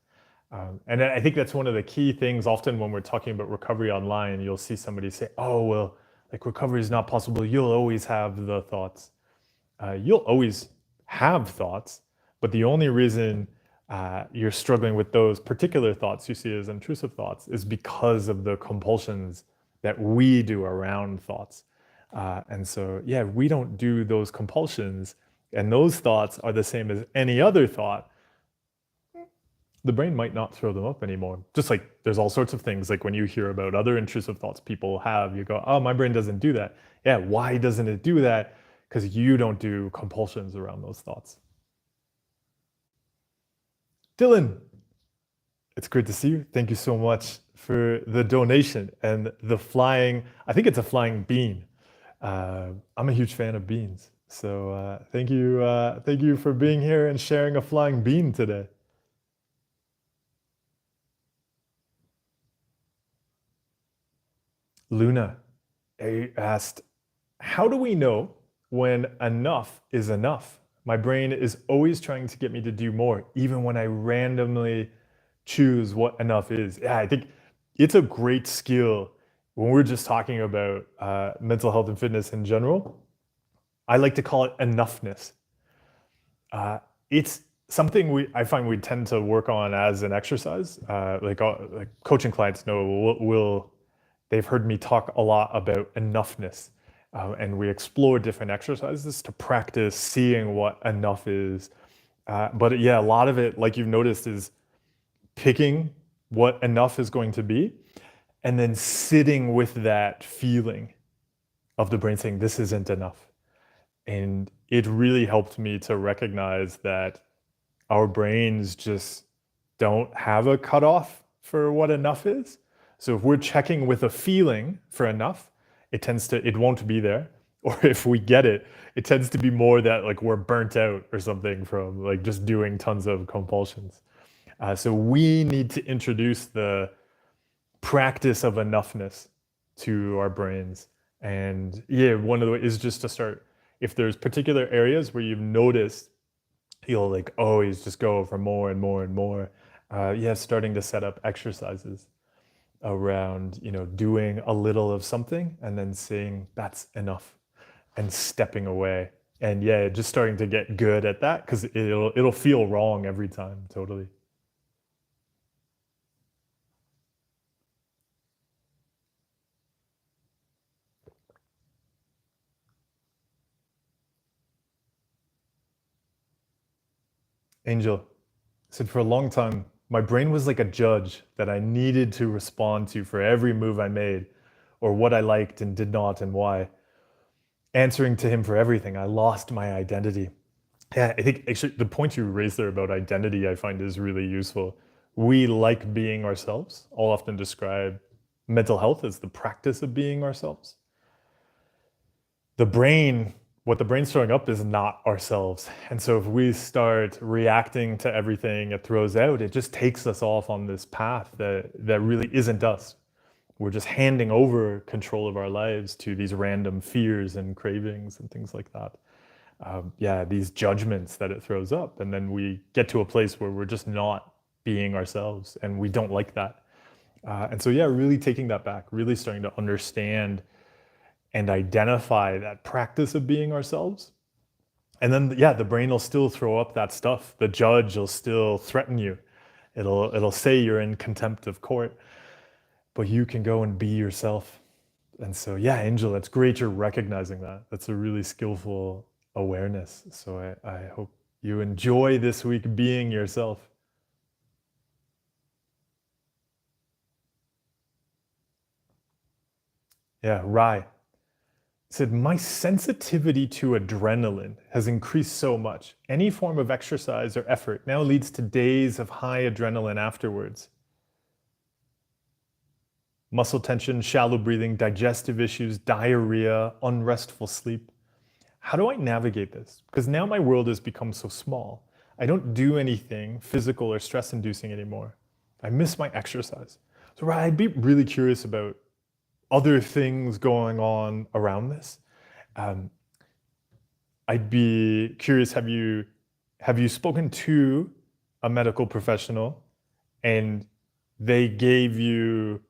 A: And I think that's one of the key things. Often when we're talking about recovery online, you'll see somebody say, oh, well, like recovery is not possible. You'll always have the thoughts. You'll always have thoughts, but the only reason you're struggling with those particular thoughts you see as intrusive thoughts is because of the compulsions that we do around thoughts. And so, yeah, we don't do those compulsions, and those thoughts are the same as any other thought. The brain might not throw them up anymore. Just like there's all sorts of things, like when you hear about other intrusive thoughts people have, you go, oh, my brain doesn't do that. Yeah, why doesn't it do that? Because you don't do compulsions around those thoughts. Dylan, it's great to see you. Thank you so much for the donation and the flying, I think it's a flying bean. I'm a huge fan of beans. So thank you for being here and sharing a flying bean today. Luna asked, how do we know when enough is enough? My brain is always trying to get me to do more, even when I randomly choose what enough is. Yeah, I think it's a great skill when we're just talking about mental health and fitness in general. I like to call it enoughness. It's something I find we tend to work on as an exercise. Like coaching clients know they've heard me talk a lot about enoughness. And we explore different exercises to practice seeing what enough is. But yeah, a lot of it, like you've noticed, is picking what enough is going to be and then sitting with that feeling of the brain saying, this isn't enough. And it really helped me to recognize that our brains just don't have a cutoff for what enough is. So if we're checking with a feeling for enough, it won't be there. Or if we get it, it tends to be more that like we're burnt out or something from like just doing tons of compulsions. So we need to introduce the practice of enoughness to our brains. And yeah, one of the ways is just to start, if there's particular areas where you've noticed you'll like always just go for more and more and more, starting to set up exercises around, doing a little of something and then saying that's enough and stepping away. And yeah, just starting to get good at that because it'll feel wrong every time. Totally. Angel said, for a long time, my brain was like a judge that I needed to respond to for every move I made or what I liked and did not and why. Answering to him for everything, I lost my identity. Yeah, I think actually the point you raised there about identity, I find is really useful. We like being ourselves. I'll often describe mental health as the practice of being ourselves. The brain what the brain's throwing up is not ourselves. And so if we start reacting to everything it throws out, it just takes us off on this path that really isn't us. We're just handing over control of our lives to these random fears and cravings and things like that. These judgments that it throws up. And then we get to a place where we're just not being ourselves, and we don't like that. And so, really taking that back, really starting to understand and identify that practice of being ourselves. And then, the brain will still throw up that stuff. The judge will still threaten you. It'll say you're in contempt of court, but you can go and be yourself. And so, Angel, that's great you're recognizing that. That's a really skillful awareness. So I hope you enjoy this week being yourself. Yeah, Rye said, my sensitivity to adrenaline has increased so much. Any form of exercise or effort now leads to days of high adrenaline afterwards. Muscle tension, shallow breathing, digestive issues, diarrhea, unrestful sleep. How do I navigate this? Because now my world has become so small. I don't do anything physical or stress-inducing anymore. I miss my exercise. So I'd be really curious about other things going on around this. I'd be curious, have you spoken to a medical professional and they gave you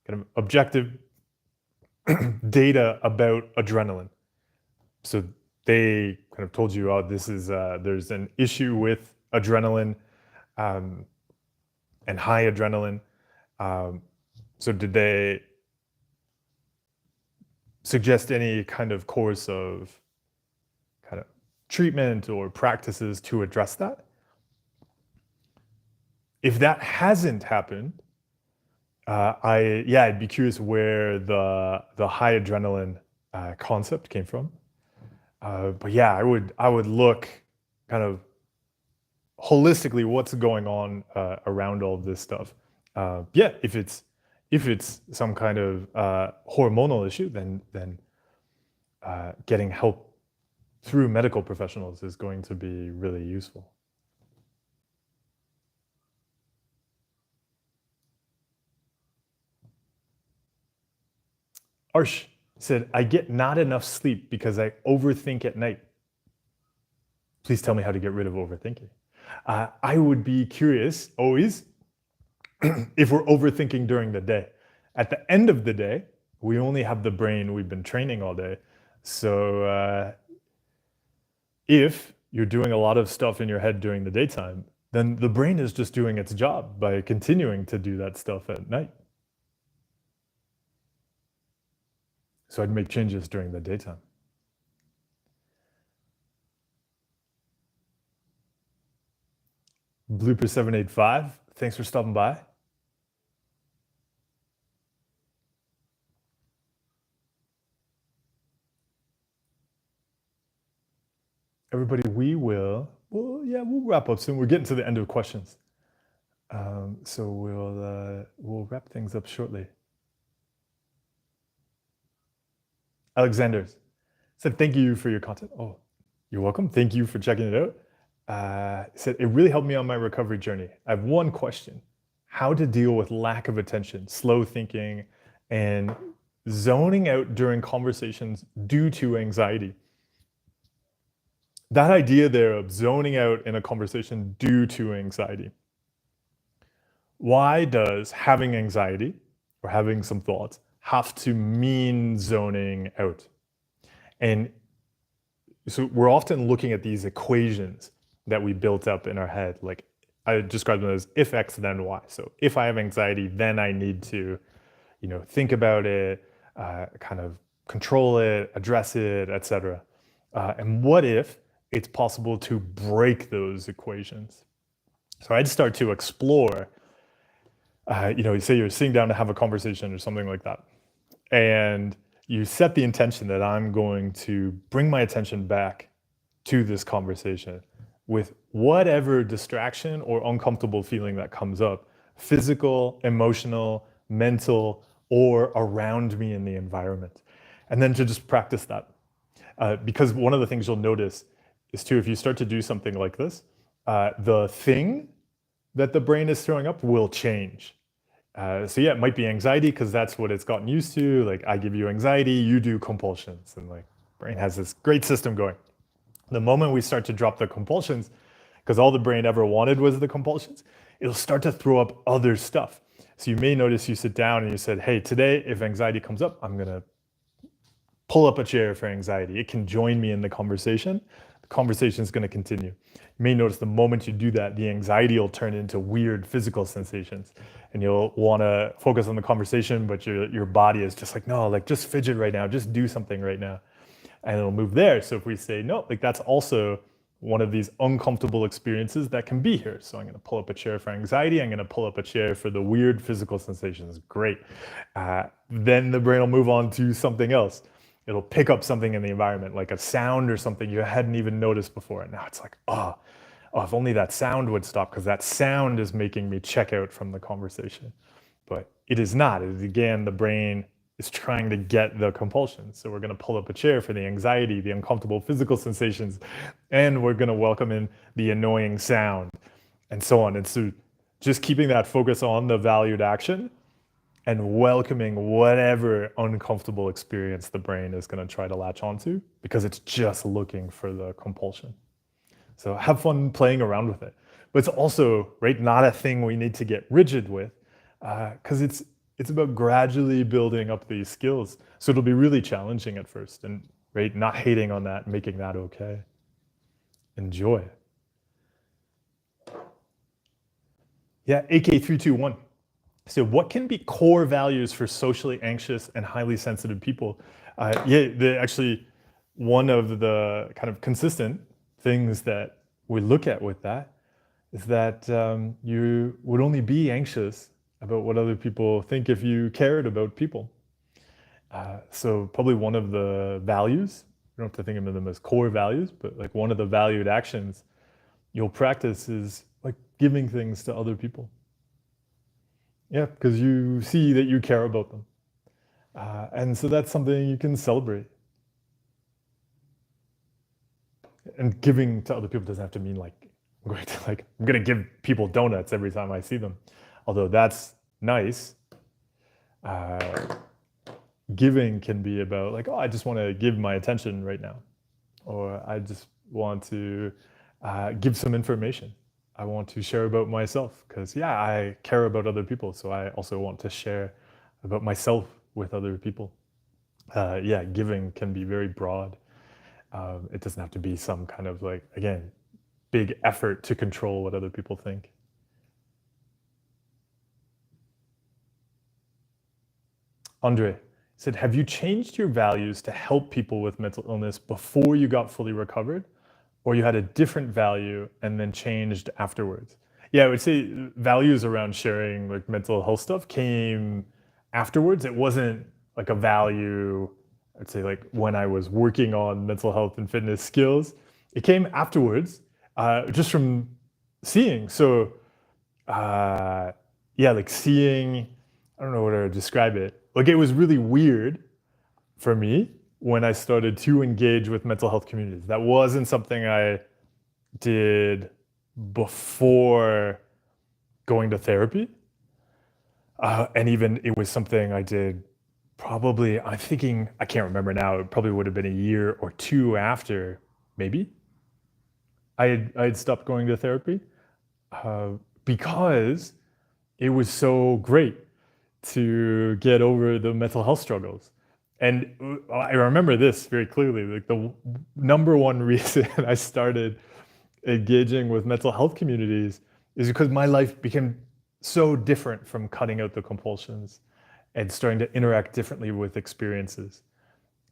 A: kind of objective data about adrenaline? So they kind of told you, oh, this is there's an issue with adrenaline and high adrenaline. So did they suggest any kind of course of kind of treatment or practices to address that? If that hasn't happened, I'd be curious where the high adrenaline concept came from. But I would look kind of holistically what's going on around all of this stuff. If it's some kind of hormonal issue, then getting help through medical professionals is going to be really useful. Arsh said, I get not enough sleep because I overthink at night. Please tell me how to get rid of overthinking. I would be curious always if we're overthinking during the day. At the end of the day, we only have the brain we've been training all day. So if you're doing a lot of stuff in your head during the daytime, then the brain is just doing its job by continuing to do that stuff at night. So I'd make changes during the daytime. Blooper 785, thanks for stopping by. Everybody, we'll wrap up soon. We're getting to the end of questions. So we'll wrap things up shortly. Alexander's said, thank you for your content. Oh, you're welcome. Thank you for checking it out. Said, it really helped me on my recovery journey. I have one question. How to deal with lack of attention, slow thinking, and zoning out during conversations due to anxiety. That idea there of zoning out in a conversation due to anxiety. Why does having anxiety or having some thoughts have to mean zoning out? And so we're often looking at these equations that we built up in our head. Like I describe them as if X, then Y. So if I have anxiety, then I need to, think about it, kind of control it, address it, etc. And what if it's possible to break those equations? So I'd start to explore, you say you're sitting down to have a conversation or something like that. And you set the intention that I'm going to bring my attention back to this conversation with whatever distraction or uncomfortable feeling that comes up, physical, emotional, mental, or around me in the environment. And then to just practice that. Because one of the things you'll notice is too, if you start to do something like this, the thing that the brain is throwing up will change. So yeah, it might be anxiety because that's what it's gotten used to. Like I give you anxiety, you do compulsions, and like brain has this great system going. The moment we start to drop the compulsions, because all the brain ever wanted was the compulsions, it'll start to throw up other stuff. So you may notice you sit down and you said, hey, today, if anxiety comes up, I'm gonna pull up a chair for anxiety. It can join me in the conversation. The conversation is gonna continue. You may notice the moment you do that, the anxiety will turn into weird physical sensations and you'll wanna focus on the conversation, but your body is just like, no, like just fidget right now, just do something right now. And it'll move there. So if we say, no, like that's also one of these uncomfortable experiences that can be here. So I'm gonna pull up a chair for anxiety. I'm gonna pull up a chair for the weird physical sensations. Great. Then the brain will move on to something else. It'll pick up something in the environment, like a sound or something you hadn't even noticed before. And now it's like, oh, if only that sound would stop, because that sound is making me check out from the conversation. But it is not. It is, again, the brain is trying to get the compulsion. So we're going to pull up a chair for the anxiety, the uncomfortable physical sensations, and we're going to welcome in the annoying sound, and so on. And so just keeping that focus on the valued action and welcoming whatever uncomfortable experience the brain is going to try to latch onto, because it's just looking for the compulsion. So have fun playing around with it. But it's also, right, not a thing we need to get rigid with, because it's about gradually building up these skills. So it'll be really challenging at first, and right, not hating on that, making that okay. Enjoy. Yeah, AK321. So what can be core values for socially anxious and highly sensitive people? Actually, one of the kind of consistent things that we look at with that is that you would only be anxious about what other people think if you cared about people. So probably one of the values, you don't have to think of them as core values, but like one of the valued actions you'll practice is like giving things to other people. Yeah, because you see that you care about them. And so that's something you can celebrate. And giving to other people doesn't have to mean like, I'm going to give people donuts every time I see them. Although that's nice. Giving can be about like, oh, I just want to give my attention right now. Or I just want to give some information. I want to share about myself because, yeah, I care about other people. So I also want to share about myself with other people. Yeah, giving can be very broad. It doesn't have to be some kind of like, again, big effort to control what other people think. Andre said, have you changed your values to help people with mental illness before you got fully recovered? Or you had a different value and then changed afterwards? Yeah, I would say values around sharing like mental health stuff came afterwards. It wasn't like a value, I'd say like when I was working on mental health and fitness skills. It came afterwards, just from seeing. So yeah, like seeing, I don't know how to describe it. Like it was really weird for me when I started to engage with mental health communities. That wasn't something I did before going to therapy. And even it was something I did probably, I'm thinking, I can't remember now, it probably would have been a year or two after, maybe, I had stopped going to therapy, because it was so great to get over the mental health struggles. And I remember this very clearly, like the number one reason I started engaging with mental health communities is because my life became so different from cutting out the compulsions and starting to interact differently with experiences.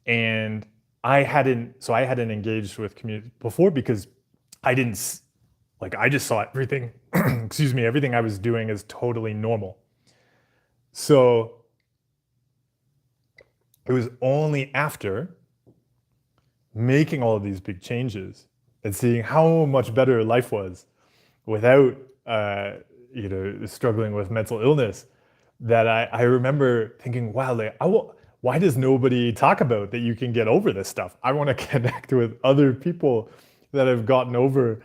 A: And I hadn't engaged with community before because I just saw everything, excuse me, everything I was doing as totally normal. So it was only after making all of these big changes and seeing how much better life was without, struggling with mental illness that I remember thinking, wow, like, why does nobody talk about that you can get over this stuff? I want to connect with other people that have gotten over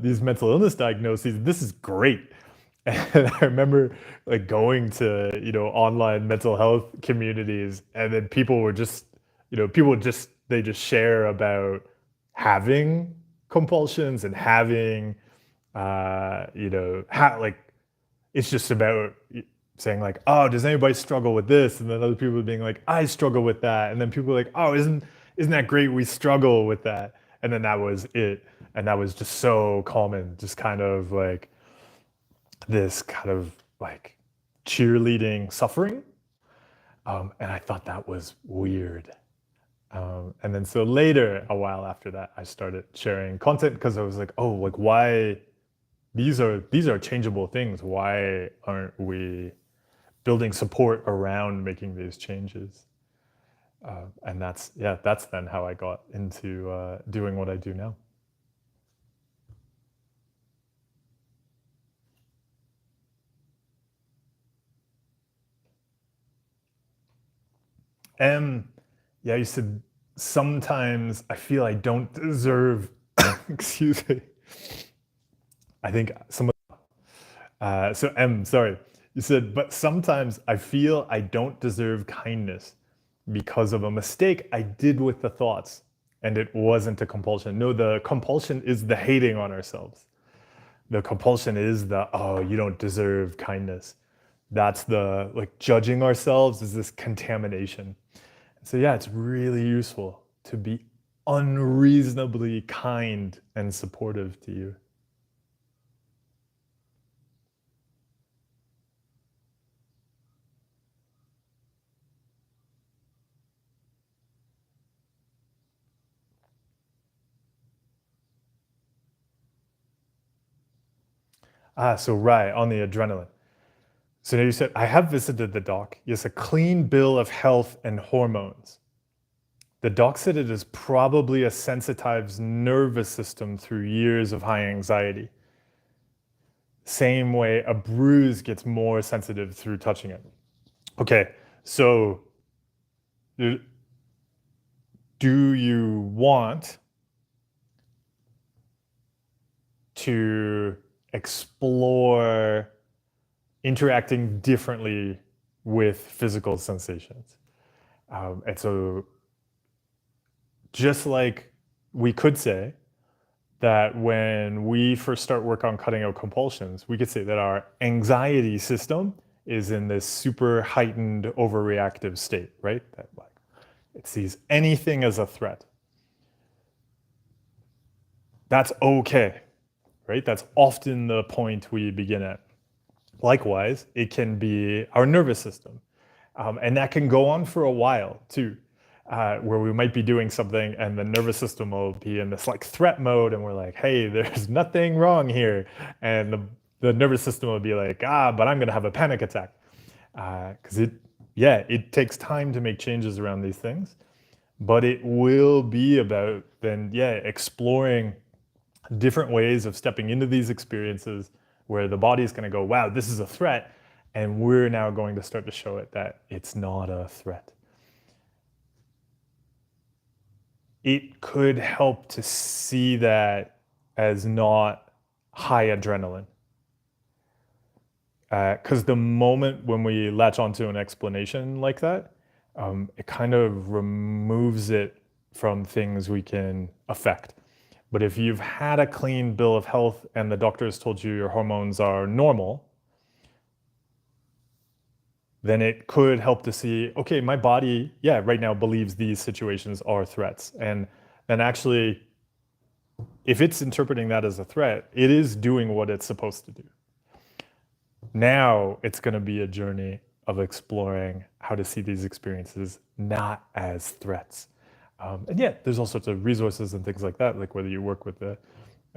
A: these mental illness diagnoses. This is great. And I remember like going to, online mental health communities, and then people were just, they just share about having compulsions and having, like, it's just about saying like, oh, does anybody struggle with this? And then other people being like, I struggle with that. And then people are like, oh, isn't that great? We struggle with that. And then that was it. And that was just so common, just kind of like this kind of like cheerleading suffering. And I thought that was weird. And then so later, a while after that, I started sharing content because I was like, oh, like why these are changeable things. Why aren't we building support around making these changes? And that's then how I got into doing what I do now. Yeah, you said sometimes I feel I don't deserve. Excuse me. I think some. Sorry. You said, but sometimes I feel I don't deserve kindness because of a mistake I did with the thoughts, and it wasn't a compulsion. No, the compulsion is the hating on ourselves. The compulsion is the, oh, you don't deserve kindness. That's the like judging ourselves is this contamination. So yeah, it's really useful to be unreasonably kind and supportive to you. So right, on the adrenaline. So now you said, I have visited the doc. Yes, a clean bill of health and hormones. The doc said it is probably a sensitized nervous system through years of high anxiety. Same way a bruise gets more sensitive through touching it. Okay, so do you want to explore interacting differently with physical sensations? And so just like we could say that when we first start work on cutting out compulsions, we could say that our anxiety system is in this super heightened overreactive state, right? That like it sees anything as a threat. That's okay, right? That's often the point we begin at. Likewise, it can be our nervous system. And that can go on for a while too, where we might be doing something and the nervous system will be in this like threat mode and we're like, hey, there's nothing wrong here. And the nervous system will be like, but I'm going to have a panic attack. Because it takes time to make changes around these things. But it will be about then, exploring different ways of stepping into these experiences where the body is going to go, wow, this is a threat. And we're now going to start to show it that it's not a threat. It could help to see that as not high adrenaline. Because the moment when we latch onto an explanation like that, it kind of removes it from things we can affect. But if you've had a clean bill of health and the doctor has told you your hormones are normal, then it could help to see, okay, my body, right now believes these situations are threats. And then actually, if it's interpreting that as a threat, it is doing what it's supposed to do. Now it's going to be a journey of exploring how to see these experiences not as threats. And there's all sorts of resources and things like that, like whether you work with a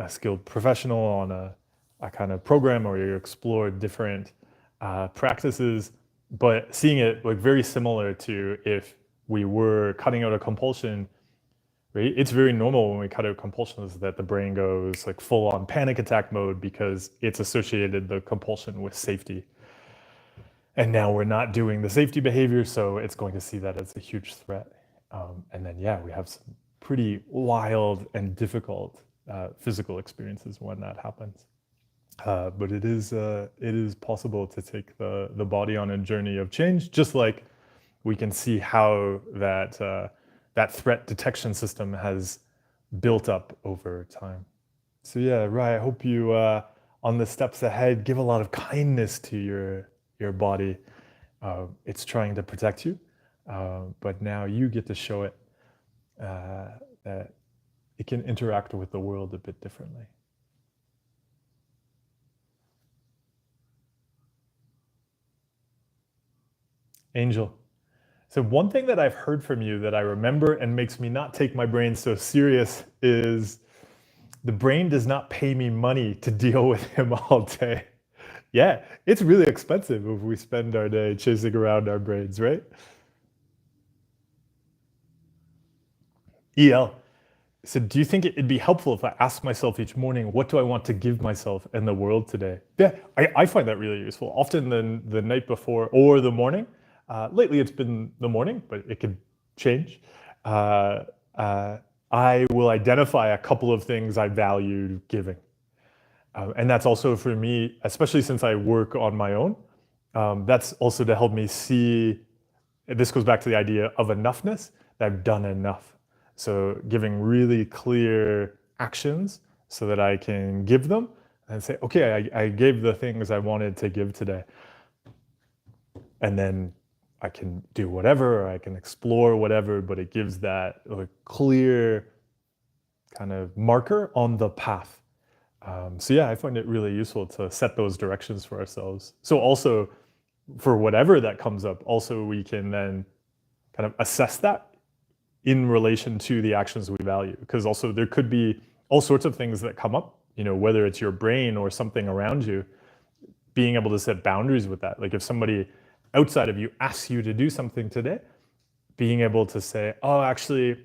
A: skilled professional on a kind of program or you explore different practices, but seeing it like very similar to if we were cutting out a compulsion, right? It's very normal when we cut out compulsions that the brain goes like full on panic attack mode because it's associated the compulsion with safety. And now we're not doing the safety behavior, so it's going to see that as a huge threat. And then, yeah, we have some pretty wild and difficult physical experiences when that happens. But it is possible to take the body on a journey of change, just like we can see how that threat detection system has built up over time. So yeah, Rai, I hope you on the steps ahead give a lot of kindness to your body. It's trying to protect you, but now you get to show it that it can interact with the world a bit differently. Angel. So one thing that I've heard from you that I remember and makes me not take my brain so serious is the brain does not pay me money to deal with him all day. Yeah, it's really expensive if we spend our day chasing around our brains, right? EL. So do you think it'd be helpful if I ask myself each morning, what do I want to give myself and the world today? Yeah, I find that really useful. Often the night before or the morning. Lately it's been the morning, but it could change. I will identify a couple of things I value giving. And that's also for me, especially since I work on my own, that's also to help me see, this goes back to the idea of enoughness, that I've done enough. So giving really clear actions so that I can give them and say, okay, I gave the things I wanted to give today. And then I can do whatever, or I can explore whatever, but it gives that clear kind of marker on the path. So yeah, I find it really useful to set those directions for ourselves. So also for whatever that comes up, also we can then kind of assess that in relation to the actions we value. Because also there could be all sorts of things that come up, whether it's your brain or something around you, being able to set boundaries with that. Like if somebody outside of you asks you to do something today, being able to say, oh, actually,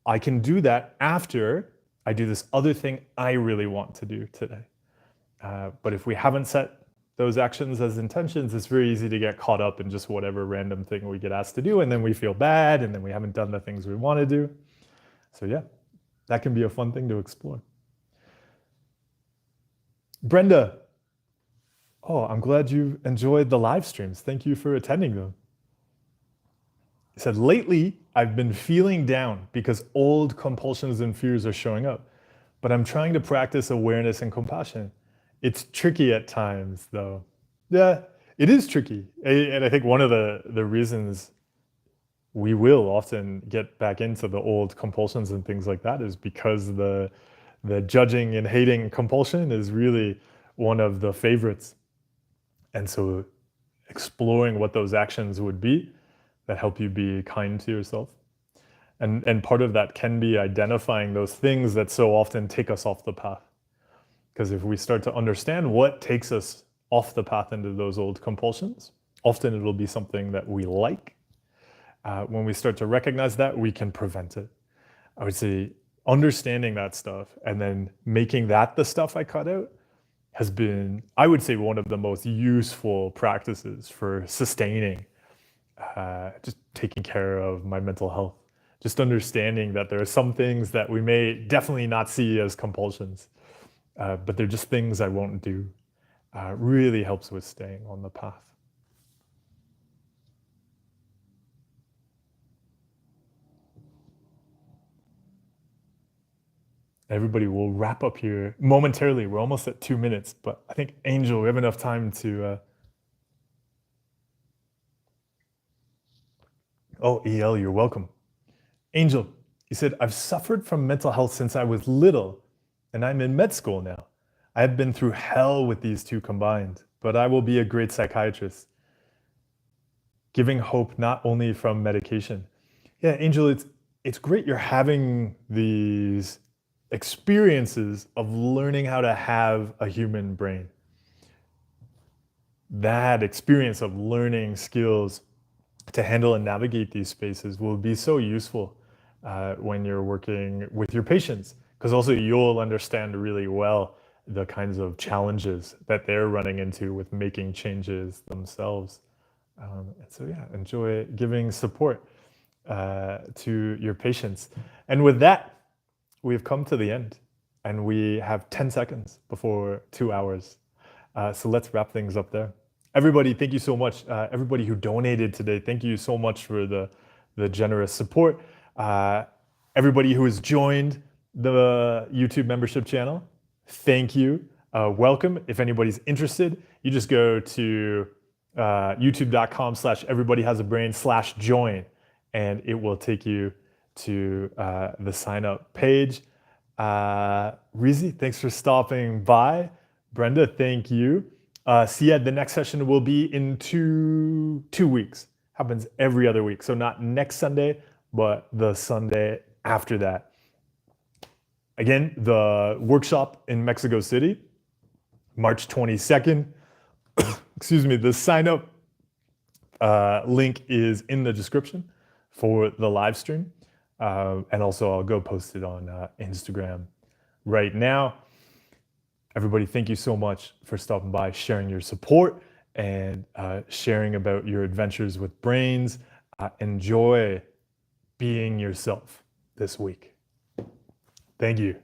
A: I can do that after I do this other thing I really want to do today. But if we haven't set those actions as intentions, it's very easy to get caught up in just whatever random thing we get asked to do, and then we feel bad, and then we haven't done the things we want to do. So yeah, that can be a fun thing to explore. Brenda. Oh, I'm glad you enjoyed the live streams. Thank you for attending them. He said, lately, I've been feeling down because old compulsions and fears are showing up, but I'm trying to practice awareness and compassion. It's tricky at times, though. Yeah, it is tricky. And I think one of the reasons we will often get back into the old compulsions and things like that is because the judging and hating compulsion is really one of the favorites. And so exploring what those actions would be that help you be kind to yourself. And part of that can be identifying those things that so often take us off the path. Because if we start to understand what takes us off the path into those old compulsions, often it'll be something that we like. When we start to recognize that, we can prevent it. I would say understanding that stuff and then making that the stuff I cut out has been, I would say, one of the most useful practices for sustaining, just taking care of my mental health. Just understanding that there are some things that we may definitely not see as compulsions, but they're just things I won't do, really helps with staying on the path. Everybody will wrap up here momentarily. We're almost at 2 minutes, but I think, Angel, we have enough time to... Oh, EL, you're welcome. Angel, he said, I've suffered from mental health since I was little, and I'm in med school now. I have been through hell with these two combined, but I will be a great psychiatrist. Giving hope not only from medication. Yeah, Angel, it's great you're having these experiences of learning how to have a human brain. That experience of learning skills to handle and navigate these spaces will be so useful when you're working with your patients, because also you'll understand really well the kinds of challenges that they're running into with making changes themselves. And so, yeah, enjoy giving support to your patients. And with that, we've come to the end, and we have 10 seconds before 2 hours. So let's wrap things up there. Everybody, thank you so much. Everybody who donated today, thank you so much for the generous support. Everybody who has joined the YouTube membership channel, thank you. Welcome. If anybody's interested, you just go to youtube.com/everybodyhasabrain/join, and it will take you to the sign up page. Rizi, thanks for stopping by. Brenda, thank you. Siad, the next session will be in two weeks. Happens every other week. So not next Sunday, but the Sunday after that. Again, the workshop in Mexico City, March 22nd. Excuse me, the sign up link is in the description for the live stream. And also I'll go post it on Instagram right now. Everybody, thank you so much for stopping by, sharing your support, and sharing about your adventures with brains. Enjoy being yourself this week. Thank you.